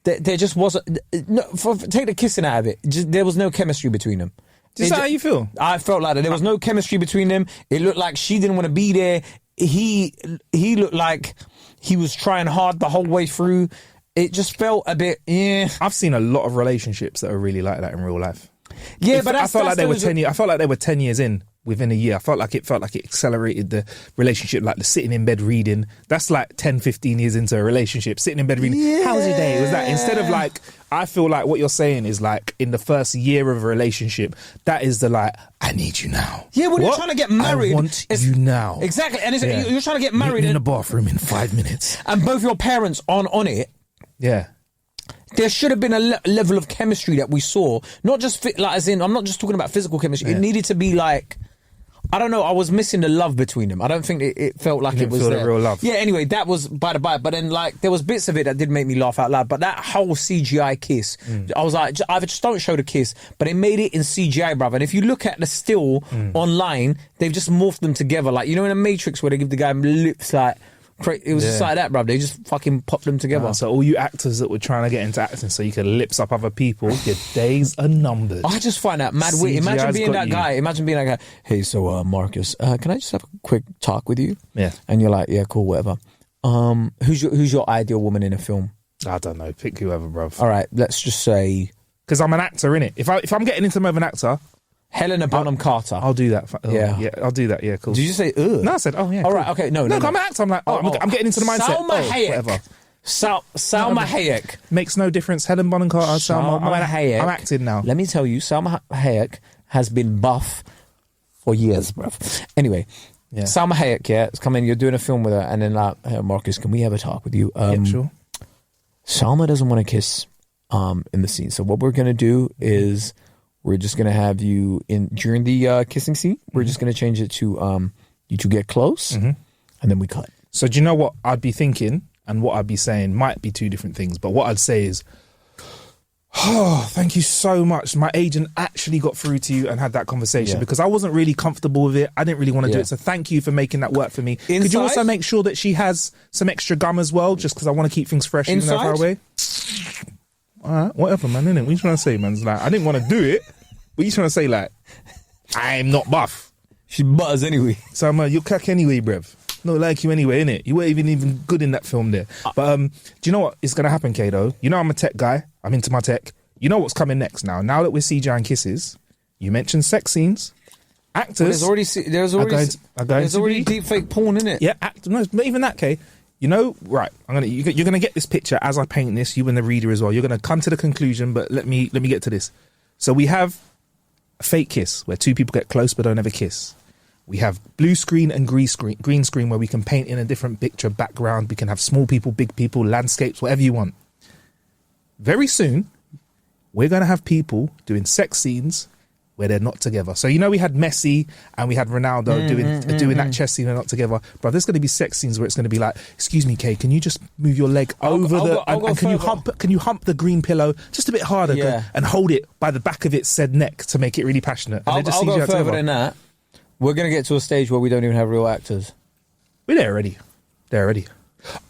there just wasn't. No, take the kissing out of it. There was no chemistry between them. Is that how you feel? I felt like that. There was no chemistry between them. It looked like she didn't want to be there. He looked like he was trying hard the whole way through. It just felt a bit, yeah. I've seen a lot of relationships that are really like that in real life. Yeah, but I felt like they were those- 10 years. I felt like they were 10 years in within a year. I felt like it accelerated the relationship, like the sitting in bed reading. That's like 10, 15 years into a relationship. Sitting in bed reading. Yeah. How was your day? It was that instead of like, I feel like what you're saying is like in the first year of a relationship, that is the like, I need you now. Yeah, when you're What? trying to get married, I want it's- you now. Exactly, and Yeah. you're trying to get Meet married, me in the and, bathroom in 5 minutes. and both your parents aren't on it. Yeah. There should have been a level of chemistry that we saw, not just like as in. I'm not just talking about physical chemistry. Yeah. It needed to be like, I don't know. I was missing the love between them. I don't think it felt like You it didn't was feel the there. real love. Yeah. Anyway, that was by the by. But then like there was bits of it that did make me laugh out loud. But that whole CGI kiss, I was like, either just don't show the kiss. But they made it in CGI, brother. And if you look at the still online, they've just morphed them together. Like you know in the Matrix where they give the guy lips like. It was just Yeah. like that, bruv. They just fucking popped them together. So all you actors that were trying to get into acting so you could lips up other people, your days are numbered. I just find that mad weird. Imagine CGI's being got that you. guy. Imagine being that guy. Hey, so Marcus, can I just have a quick talk with you? Yeah. And you're like, yeah, cool, whatever. Who's your ideal woman in a film? I don't know. Pick whoever, bruv. All right, let's just say Because I'm an actor, innit? If I'm getting into more of an actor, Helena Bonham Carter. I'll do that. Yeah. I'll do that. Yeah, cool. Did you say ugh? No, I said, oh yeah. All cool. right, okay, no. Look, I'm an actor. I'm like, I'm getting into the mindset. Salma Hayek. Whatever. Salma Hayek. Makes no difference. Helen Bonham Carter, Salma. Hayek. I'm acting now. Let me tell you, Salma Hayek has been buff for years, bruv. Anyway, Yeah. Salma Hayek, yeah, it's coming. You're doing a film with her, and then like, hey, Marcus, can we have a talk with you? Yeah, sure. Salma doesn't want to kiss in the scene. So what we're going to do is we're just going to have you in during the kissing scene. We're just going to change it to you two get close and then we cut. So do you know what I'd be thinking and what I'd be saying might be two different things, but what I'd say is, oh, thank you so much. My agent actually got through to you and had that conversation Yeah. because I wasn't really comfortable with it. I didn't really want to do Yeah. it. So thank you for making that work for me. Could Inside? you also make sure that she has some extra gum as well, just because I want to keep things fresh even though far Inside? away? All right, whatever, man, innit? What you trying to say, man? It's like, I didn't want to do it, but you trying to say, like, I'm not buff. She butters anyway. So I'm you're cack anyway, bruv. Not like you anyway, innit? You weren't even good in that film there. But do you know what is going to happen, Kato? You know I'm a tech guy. I'm into my tech. You know what's coming next now. Now that we're CGI and kisses, you mentioned sex scenes. Actors. There's already to be- deep fake porn in it. Yeah, no, not even that, Kay. You know, right? You're gonna get this picture as I paint this. You and the reader as well. You're gonna come to the conclusion, but let me get to this. So we have a fake kiss where two people get close but don't ever kiss. We have blue screen and green screen where we can paint in a different picture background. We can have small people, big people, landscapes, whatever you want. Very soon, we're gonna have people doing sex scenes where they're not together. So you know we had Messi and we had Ronaldo doing that chess scene and not together. But there's going to be sex scenes where it's going to be like, excuse me, Kay, can you just move your leg over and can you hump the green pillow just a bit harder Yeah. and hold it by the back of its said neck to make it really passionate. And I'll then just go CGI further together. than that. We're going to get to a stage where we don't even have real actors. We're there already. There already.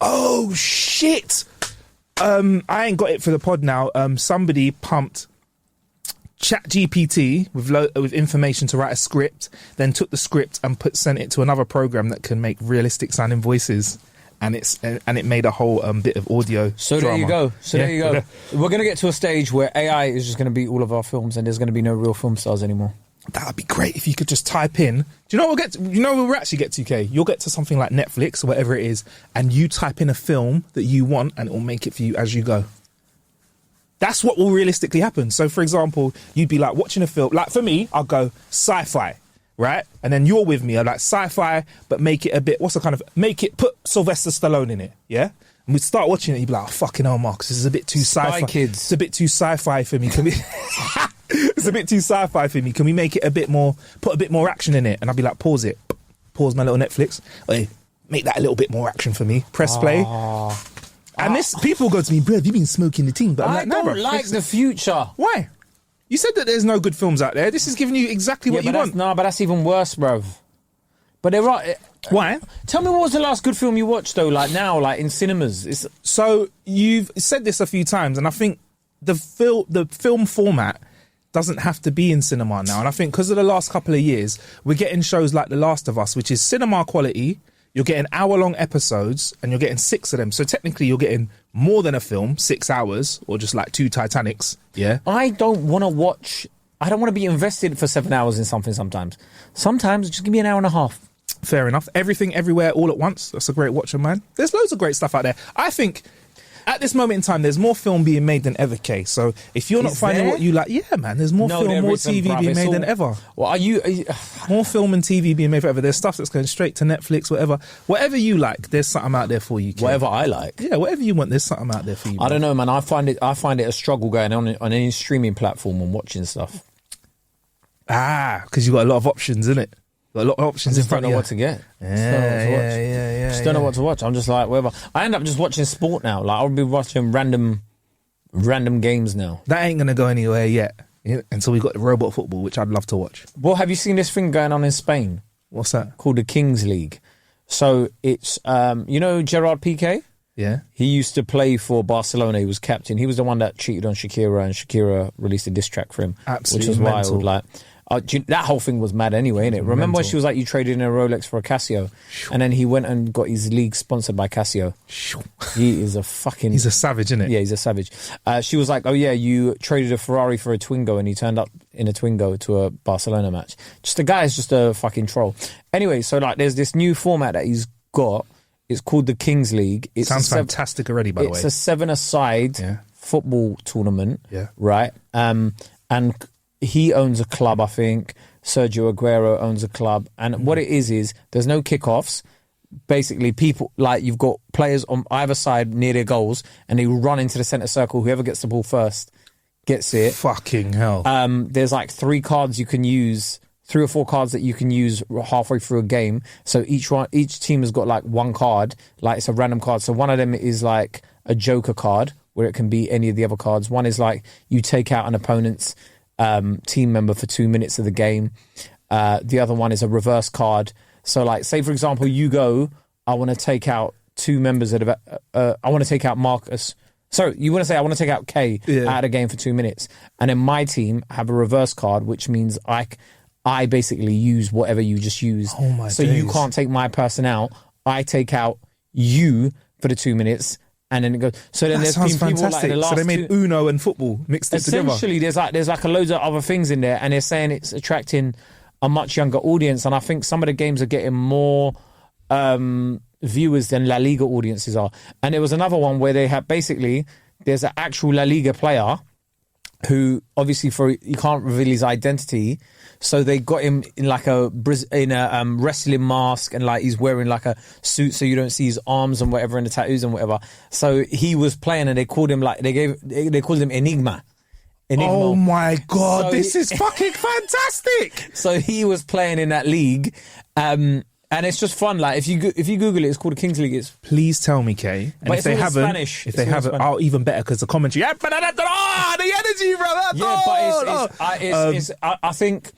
Oh shit! I ain't got it for the pod now. Somebody pumped ChatGPT with information to write a script, then took the script and sent it to another program that can make realistic sounding voices, and it made a whole bit of audio. So drama. there you go. So Yeah. there you go. We're going to get to a stage where AI is just going to beat all of our films, and there's going to be no real film stars anymore. That would be great if you could just type in. Do you know what we'll get? You know what we'll actually get to, Kay? You'll get to something like Netflix or whatever it is, and you type in a film that you want, and it will make it for you as you go. That's what will realistically happen. So, for example, you'd be like watching a film. Like for me, I'll go sci-fi, right? And then you're with me. I like sci-fi, but make it a bit. Put Sylvester Stallone in it, yeah. And we'd start watching it. You'd be like, oh, fucking hell, Marcus, this is a bit too Spy sci-fi. Kids. It's a bit too sci-fi for me. Can we? It's a bit too sci-fi for me. Can we make it a bit more? Put a bit more action in it. And I'd be like, pause it. Pause my little Netflix. Hey, make that a little bit more action for me. Press play. And this people go to me, bruv, you've been smoking the team. But I'm like, no, don't bro. like the future. Why? You said that there's no good films out there. This is giving you exactly what you want. No, but that's even worse, bruv. But there are. Why? Tell me, what was the last good film you watched though? Like now, like in cinemas. So you've said this a few times, and I think the film format doesn't have to be in cinema now. And I think because of the last couple of years, we're getting shows like The Last of Us, which is cinema quality. You're getting hour-long episodes, and you're getting 6 of them. So technically, you're getting more than a film, 6 hours, or just like 2 Titanics. Yeah. I don't want to watch. I don't want to be invested for 7 hours in something. Sometimes just give me an hour and a half. Fair enough. Everything, Everywhere, All at Once. That's a great watch of mine. There's loads of great stuff out there. I think at this moment in time, there's more film being made than ever, Kay. So if you're not finding what you like, yeah, man, there's more film, more TV being made than ever. Well, are you more film and TV being made forever? There's stuff that's going straight to Netflix, whatever you like. There's something out there for you, Kay. Whatever I like, yeah, whatever you want. There's something out there for you. I don't know, man. I find it a struggle going on any streaming platform and watching stuff. Because you got a lot of options, innit? Got a lot of options in front of you. Don't know what to get. Yeah. Just don't know what to watch. I'm just like, whatever. I end up just watching sport now. Like I'll be watching random games now. That ain't gonna go anywhere yet until we got the robot football, which I'd love to watch. Well, have you seen this thing going on in Spain? What's that? Called the Kings League. So it's you know Gerard Piqué? Yeah. He used to play for Barcelona. He was captain. He was the one that cheated on Shakira, and Shakira released a diss track for him. Absolutely which was mental. wild. Like that whole thing was mad anyway, innit? Remember when she was like, you traded in a Rolex for a Casio? And then he went and got his league sponsored by Casio. He is a fucking... He's a savage, isn't it? Yeah, he's a savage. She was like, oh yeah, you traded a Ferrari for a Twingo, and he turned up in a Twingo to a Barcelona match. Just the guy is just a fucking troll. Anyway, so like there's this new format that he's got. It's called the Kings League. It sounds fantastic already, by the way. It's a 7-a-side football tournament, right? And he owns a club, I think. Sergio Aguero owns a club. And what it is there's no kickoffs. Basically, people, like, you've got players on either side near their goals, and they run into the centre circle. Whoever gets the ball first gets it. Fucking hell. There's like 3 cards you can use, 3 or 4 cards that you can use halfway through a game. So each team has got like 1 card, like it's a random card. So one of them is like a joker card, where it can be any of the other cards. One is like you take out an opponent's team member for 2 minutes of the game. The other one is a reverse card. So like, say for example, you go, I want to take out 2 members I want to take out Marcus. So you want to say, I want to take out Kay out of the game for 2 minutes. And then my team have a reverse card, which means I basically use whatever you just used. Oh my so days. You can't take my person out. I take out you for the 2 minutes. And then it goes. So then there's been people fantastic. like the last so they made Uno and football mixed it together. Essentially, there's like a loads of other things in there, and they're saying it's attracting a much younger audience. And I think some of the games are getting more viewers than La Liga audiences are. And there was another one where they had basically there's an actual La Liga player who obviously you can't reveal his identity. So they got him in like a wrestling mask, and like he's wearing like a suit, so you don't see his arms and whatever, and the tattoos and whatever. So he was playing, and they called him they called him Enigma. Oh my god, this is fucking fantastic! So he was playing in that league, and it's just fun. Like if you Google it, it's called the Kings League. Please tell me, Kay. And but if they haven't, Spanish. If they haven't, oh, even better because the commentary. The energy, bro. I think.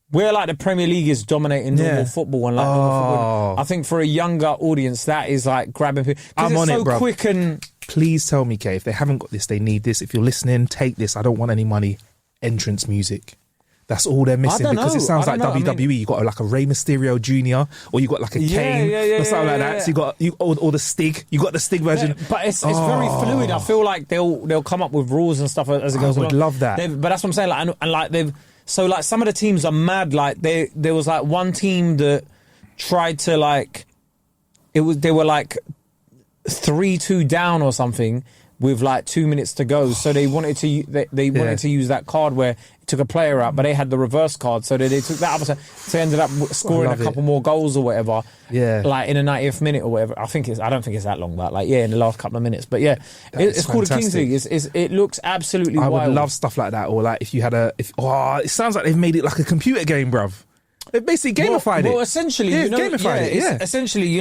Where like the Premier League is dominating normal football, and like normal football, I think for a younger audience that is like grabbing people. I'm on it, bro. Quick and please tell me, Kay, if they haven't got this, they need this. If you're listening, take this. I don't want any money. Entrance music. That's all they're missing because it sounds like WWE. You got like a Rey Mysterio Jr. or you got like a Kane or something like that. So you got or the Stig. You got the Stig version. Yeah, but it's very fluid. I feel like they'll come up with rules and stuff as it goes along. I would love that. But that's what I'm saying. Like and like they've. So like some of the teams are mad. Like there was like one team that tried to like they were like 3-2 down or something, with like 2 minutes to go. So they wanted to wanted to use that card where it took a player out, but they had the reverse card, so they took that up. So they ended up scoring a couple more goals or whatever. Yeah, like in the 90th minute or whatever. I don't think it's that long, but like in the last couple of minutes. But yeah, it's called a Kings League. It looks absolutely wild. I would love stuff like that, or like if you had it sounds like they've made it like a computer game, bruv. They've basically gamified it. Well, essentially, gamified it. Essentially,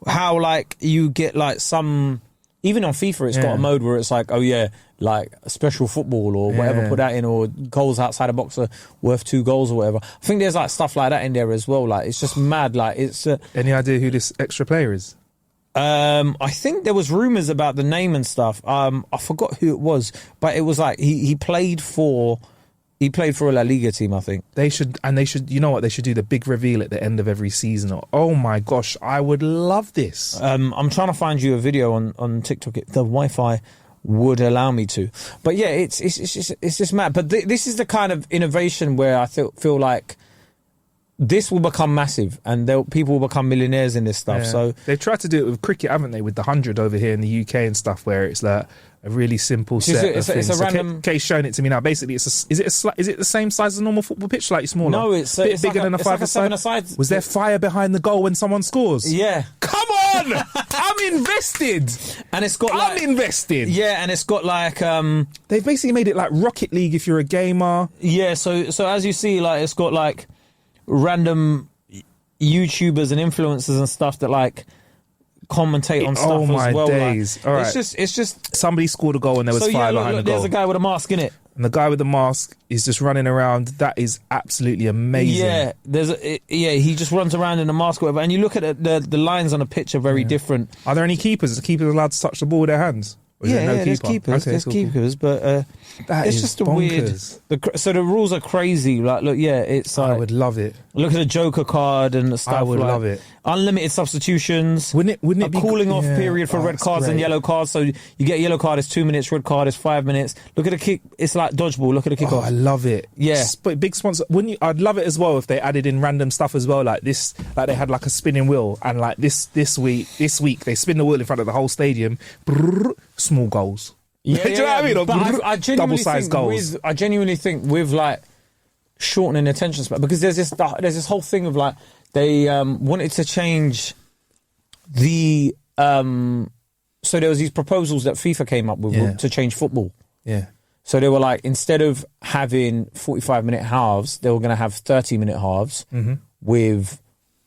how like you get like some. Even on FIFA, it's got a mode where it's like, like special football or whatever, put that in, or goals outside a box are worth 2 goals or whatever. I think there's like stuff like that in there as well. Like, it's just mad. Like, it's. Any idea who this extra player is? I think there was rumours about the name and stuff. I forgot who it was, but it was like he played for a La Liga team, I think. They should, you know what? They should do the big reveal at the end of every season. Oh my gosh, I would love this. I'm trying to find you a video on TikTok. The Wi-Fi would allow me to, but yeah, it's just mad. But this is the kind of innovation where I feel like this will become massive, and people will become millionaires in this stuff. So they've tried to do it with cricket, haven't they? With the 100 over here in the UK and stuff, where it's like a really simple set of things. It's a random. Kay's showing it to me now. Basically, is it the same size as a normal football pitch, slightly smaller? No, it's bigger like than a 5-a-side. Was there fire behind the goal when someone scores? Yeah. Come on, I'm invested, and it's got. I'm invested. Yeah, and it's got like. They've basically made it like Rocket League if you're a gamer. Yeah, so as you see, like it's got like random YouTubers and influencers and stuff that like commentate on stuff as well. Days. Like, all right. It's just somebody scored a goal and there was fire behind the goal. There's a guy with a mask in it. And the guy with the mask is just running around. That is absolutely amazing. Yeah, he just runs around in a mask or whatever. And you look at the lines on the pitch are very different. Are there any keepers? Are the keepers allowed to touch the ball with their hands? There's keepers. There's keepers, but it's just a bonkers. weird. So the rules are crazy. Like, look, it's. I would love it. Look at the Joker card and stuff. I would love it. Unlimited substitutions. Wouldn't it be cooling off period for red cards and yellow cards? So you get a yellow card is 2 minutes, red card is 5 minutes. Look at the kick. It's like dodgeball. Look at the kick off. I love it. Yeah, but big sponsor. Wouldn't you? I'd love it as well if they added in random stuff as well, like this. Like they had like a spinning wheel, and like this week they spin the wheel in front of the whole stadium. Small goals. Yeah, do you know what I mean? But I genuinely double-sized goals. I genuinely think with like shortening attention span, because there's this whole thing of like they wanted to change the so there was these proposals that FIFA came up with to change football. Yeah. So they were like, instead of having 45-minute halves, they were going to have 30-minute halves with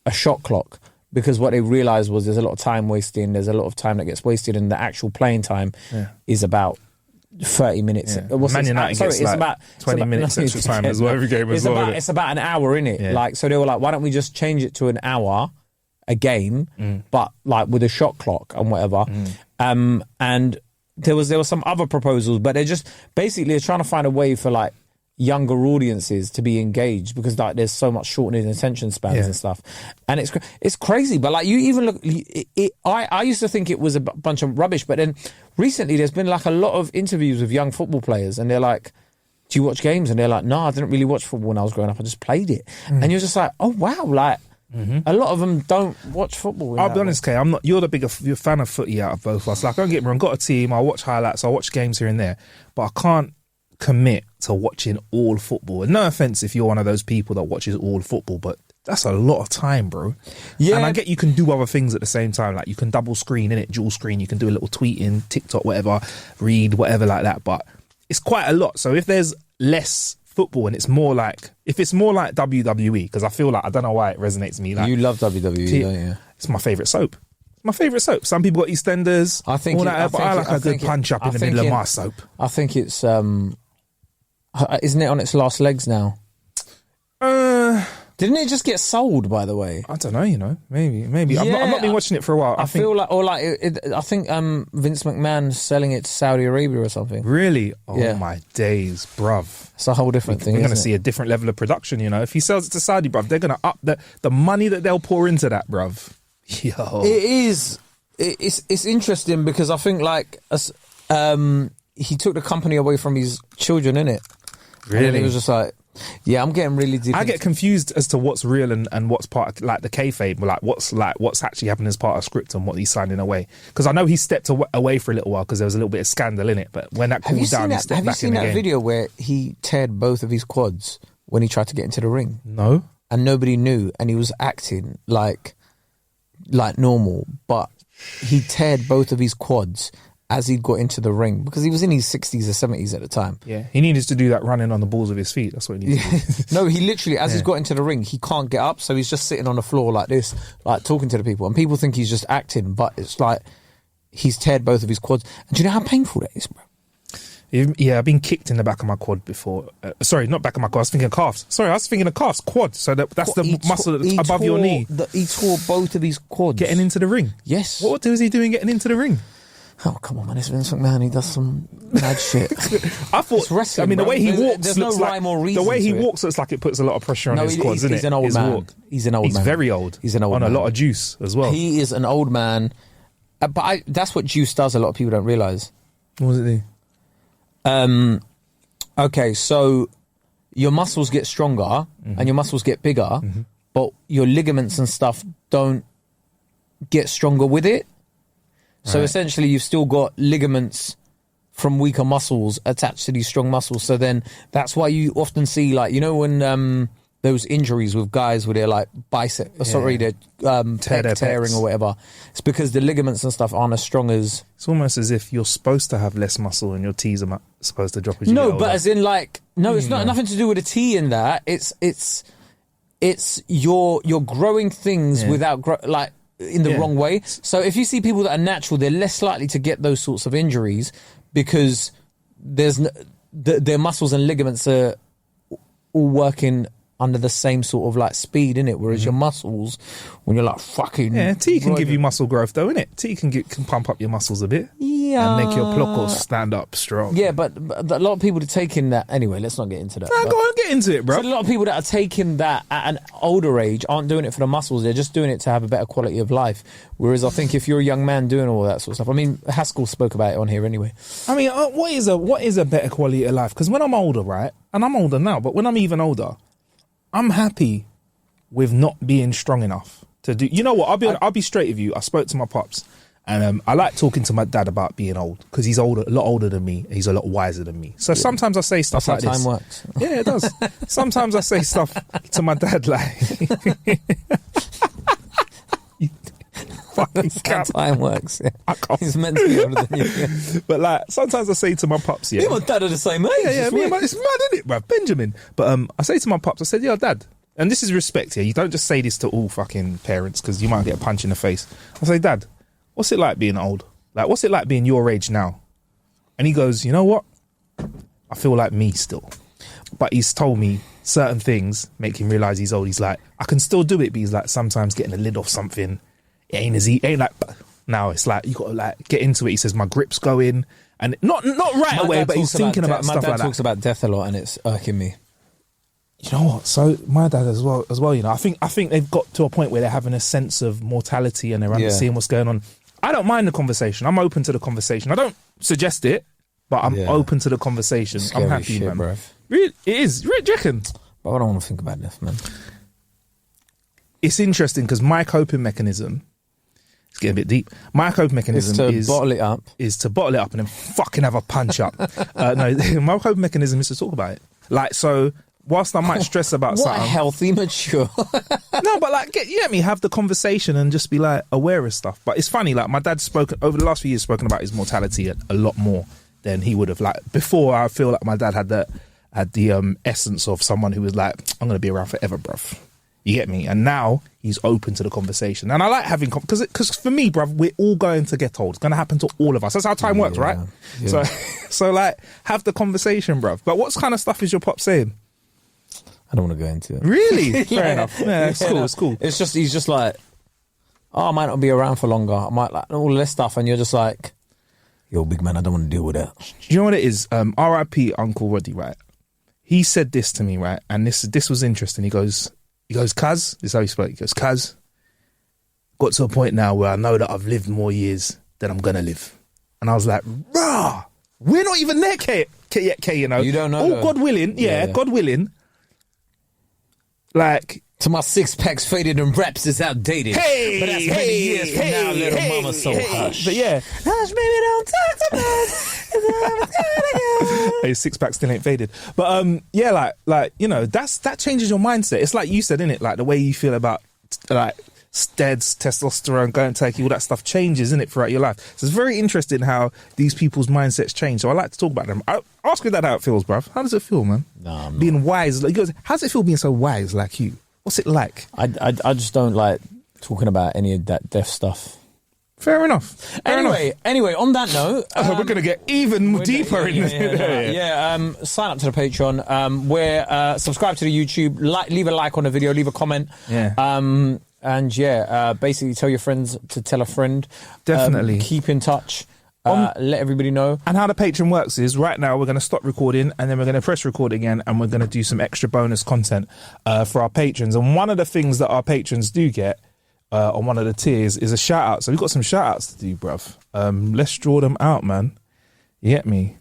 a shot clock. Because what they realised was there's a lot of time wasting, there's a lot of time that gets wasted, and the actual playing time is about 30 minutes. Yeah. Man United gets about 20 minutes extra time as well, every game as well. It's about an hour, innit? Yeah. Like, so they were like, why don't we just change it to an hour, a game, but like with a shot clock and whatever. And there was some other proposals, but they're trying to find a way for like younger audiences to be engaged, because like there's so much shortening attention spans and stuff, and it's crazy. But like, you even look, I used to think it was a bunch of rubbish, but then recently there's been like a lot of interviews with young football players, and they're like, do you watch games? And they're like, no, I didn't really watch football when I was growing up, I just played it. And you're just like, oh wow, like a lot of them don't watch football. I'll be honest, Kay, I'm not. You're you're a fan of footy out of both of us. Like, don't get me wrong, I've got a team, I watch highlights, I watch games here and there, but I can't commit to watching all football. And no offense if you're one of those people that watches all football, but that's a lot of time, bro. Yeah. And I get you can do other things at the same time. Like, you can double screen, innit? Dual screen. You can do a little tweeting, TikTok, whatever, read, whatever like that. But it's quite a lot. So if there's less football and it's more like WWE, because I feel like, I don't know why it resonates with me. Like, you love WWE, don't you? It's my favourite soap. My favourite soap. Some people got EastEnders. I think I like a good punch up in the middle of my soap. I think it's isn't it on its last legs now? Didn't it just get sold, by the way? I don't know, maybe. Yeah, I've not been watching it for a while. I think Vince McMahon's selling it to Saudi Arabia or something. Really? Oh my days, bruv. It's a whole different thing. We're going to see a different level of production, If he sells it to Saudi, bruv, they're going to up the money that they'll pour into that, bruv. Yo. It is. It's interesting because I think like he took the company away from his children, innit? Really? And it was just like, Yeah, I'm getting really deep. I get confused as to what's real and what's part of, like, the kayfabe, what's actually happening as part of script and what he's signing away. Because I know he stepped away for a little while because there was a little bit of scandal in it. But when that cooled down, he stepped back in the game. Have you seen that video where he teared both of his quads when he tried to get into the ring? No. And nobody knew, and he was acting like normal, but he teared both of his quads as he got into the ring because he was in his 60s or 70s at the time. Yeah, he needed to do that running on the balls of his feet. That's what he needed to do. No, he literally, as he's got into the ring, he can't get up, so he's just sitting on the floor like this, like talking to the people. And people think he's just acting, but it's like he's teared both of his quads. And do you know how painful that is, bro? Yeah, I've been kicked in the back of my quad before. Sorry, not back of my quad. I was thinking of calves. Sorry, I was thinking of calves. Quad. So that's the muscle that's above your knee. He tore both of his quads. Getting into the ring? Yes. What was he doing getting into the ring? Oh, come on, man. It's Vince McMahon. He does some mad shit. I thought, it's wrestling, I mean, the way he walks, there's no rhyme or reason. The way he walks looks like it puts a lot of pressure on his quads, doesn't it? He's an old man. He's an old man. He's very old. He's an old man. On a lot of juice as well. He is an old man. But that's what juice does. A lot of people don't realise. What does it do? Okay, so your muscles get stronger and your muscles get bigger, but your ligaments and stuff don't get stronger with it. So essentially you've still got ligaments from weaker muscles attached to these strong muscles. So then that's why you often see, like, you know, when those injuries with guys with their like bicep, their pec tearing or whatever, it's because the ligaments and stuff aren't as strong as... It's almost as if you're supposed to have less muscle and your T's are supposed to drop as you get older. But as in, like, no, it's not nothing to do with a T in that. It's you're growing things without in the wrong way. So if you see people that are natural, they're less likely to get those sorts of injuries because their muscles and ligaments are all working under the same sort of like speed, innit? Whereas your muscles, when you're like fucking... Yeah, tea can give you muscle growth though, innit? Tea can pump up your muscles a bit. Yeah. And make your plocos stand up strong. Yeah, but a lot of people are taking that... Anyway, let's not get into that. Nah, go on, get into it, bro. So a lot of people that are taking that at an older age aren't doing it for the muscles. They're just doing it to have a better quality of life. Whereas I think if you're a young man doing all that sort of stuff... I mean, Haskell spoke about it on here anyway. I mean, what is a better quality of life? Because when I'm older, right? And I'm older now, but when I'm even older... I'm happy with not being strong enough to do... You know what? I'll be straight with you. I spoke to my pops and I like talking to my dad about being old because he's a lot older than me. He's a lot wiser than me. So sometimes I say stuff like this. That's how time works. Yeah, it does. Sometimes I say stuff to my dad like... That's how time works. Yeah. I can't. He's meant to be older than you. Yeah. But like, sometimes I say to my pops, me and my dad are the same age. Yeah, it's mad, isn't it, bruv? Benjamin. But I say to my pops, I said, yo, dad, and this is respect here. You don't just say this to all fucking parents because you might get a punch in the face. I say, dad, what's it like being old? Like, what's it like being your age now? And he goes, you know what? I feel like me still. But he's told me certain things make him realise he's old. He's like, I can still do it, but he's like, sometimes getting the lid off something, it ain't like now. It's like you got to like get into it. He says my grip's going, and not right away, but he's thinking about stuff like that. My dad talks about death a lot, and it's irking me. You know what? So my dad as well. You know, I think they've got to a point where they're having a sense of mortality and they're seeing what's going on. I don't mind the conversation. I'm open to the conversation. I don't suggest it, but I'm open to the conversation. Scary I'm happy, shit, man. Bro. Really, it is. Do you reckon? But I don't want to think about death, man. It's interesting because my coping mechanism. It's getting a bit deep. My coping mechanism is to bottle it up. Is to bottle it up and then fucking have a punch up. No, my coping mechanism is to talk about it. Like, so whilst I might stress about something. What healthy, mature. No, but like, have the conversation and just be like aware of stuff. But it's funny, like my dad's spoken over the last few years, spoken about his mortality a lot more than he would have. Like before, I feel like my dad had the essence of someone who was like, I'm going to be around forever, bruv. You get me? And now he's open to the conversation. And I like having... Because for me, bruv, we're all going to get old. It's going to happen to all of us. That's how time works, right? Yeah. So like, have the conversation, bruv. But what kind of stuff is your pop saying? I don't want to go into it. Really? Fair enough. Yeah, it's cool. It's cool. It's just... He's just like, I might not be around for longer. I might like all this stuff. And you're just like, yo, big man, I don't want to deal with that. Do you know what it is? R.I.P. Uncle Roddy, right? He said this to me, right? And this was interesting. He goes, cuz, this is how he spoke. He goes, cuz, got to a point now where I know that I've lived more years than I'm going to live. And I was like, rah, we're not even there, K, you know. You don't know. God willing, God willing, Like, To my six packs faded and raps is outdated. hey, but that's many years from now, little mama, so hush. But yeah, Hush, baby, don't talk to us. hey, six pack still ain't faded. But yeah, like you know, that changes your mindset. It's like you said, innit? Like the way you feel about like steads, testosterone, going turkey, all that stuff changes, innit, throughout your life. So it's very interesting how these people's mindsets change. So I like to talk about them. Ask your dad how it feels, bruv. How does it feel, man? Nah, I'm not. Being wise. He goes, how does it feel being so wise like you? What's it like? I just don't like talking about any of that death stuff. Fair enough. Anyway, on that note, We're going to get even deeper in this. Sign up to the Patreon. We're subscribe to the YouTube. Leave a like on the video. Leave a comment. Yeah. And basically tell your friends to tell a friend. Definitely. Keep in touch. Let everybody know. And how the Patreon works is right now we're going to stop recording and then we're going to press record again and we're going to do some extra bonus content for our patrons. And one of the things that our patrons do get on one of the tiers is a shout out. So we've got some shout outs to do, bruv. Let's draw them out, man. You get me?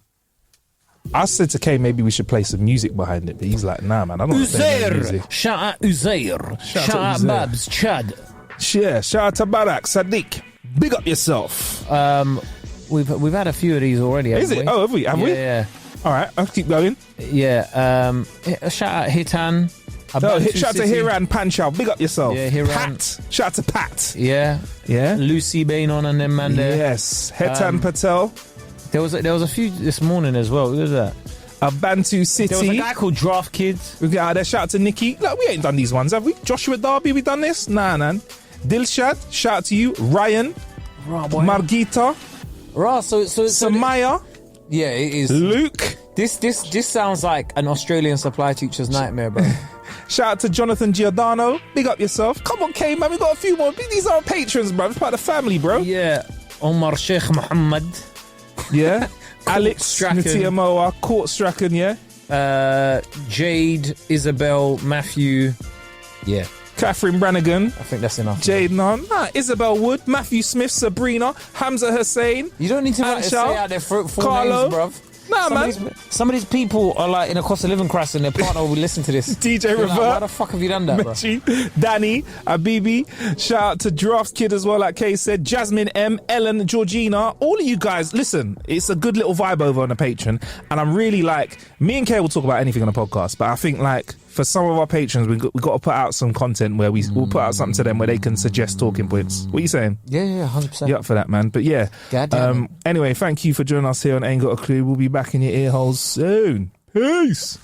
I said to Kay maybe we should play some music behind it, but he's like, nah, man, I don't want to play no music. Shout out Uzair. Shout out Uzair. Babs. Chad. Yeah, shout out to Barak, Sadiq. Big up yourself. We've had a few of these already. Is it? We? Oh, have we? Have we? Yeah. All right, I'll keep going. Yeah. Shout out Hitan. Shout out to Hiran Panchow. Big up yourself. Yeah, Hiran. Pat. Shout out to Pat. Yeah. Yeah. Lucy Bainon and them man there. Yes. Hetan Patel. There was a few this morning as well. Who was that? Bantu City. There was a guy called Draft Kids. We've got there. Shout out to Nikki. Look, we ain't done these ones, have we? Joshua Darby, we done this? Nah, man. Dilshad. Shout out to you. Ryan. Margita. So Samaya. yeah, it is. Luke. This sounds like an Australian supply teacher's nightmare, bro. Shout out to Jonathan Giordano. Big up yourself. Come on, K, man. We got a few more. These are our patrons, bro. It's part of the family, bro. Yeah. Omar Sheikh Muhammad. Yeah. Alex Strachan. Nutiamoa. Court Strachan, yeah. Jade, Isabel, Matthew. Yeah. Catherine Brannigan. I think that's enough. Jade Nunn. Isabel Wood. Matthew Smith. Sabrina. Hamza Hussein. You don't need to Anshal, say out their full Carlo. names, bruv. Nah, Some of these people are like in a cost of living crisis and their partner will listen to this. DJ They're like, Revert. why the fuck have you done that, bro? Mechi, Danny, Abibi, shout out to Drafts Kid as well, like Kay said, Jasmine M, Ellen, Georgina, all of you guys, listen, it's a good little vibe over on the Patreon, and I'm really like, me and Kay will talk about anything on the podcast, but I think like, for some of our patrons, we've got to put out some content where we'll put out something to them where they can suggest talking points. What are you saying? Yeah, 100%. You up for that, man? But yeah. Goddamn. Anyway, thank you for joining us here on Ain't Got a Clue. We'll be back in your ear holes soon. Peace.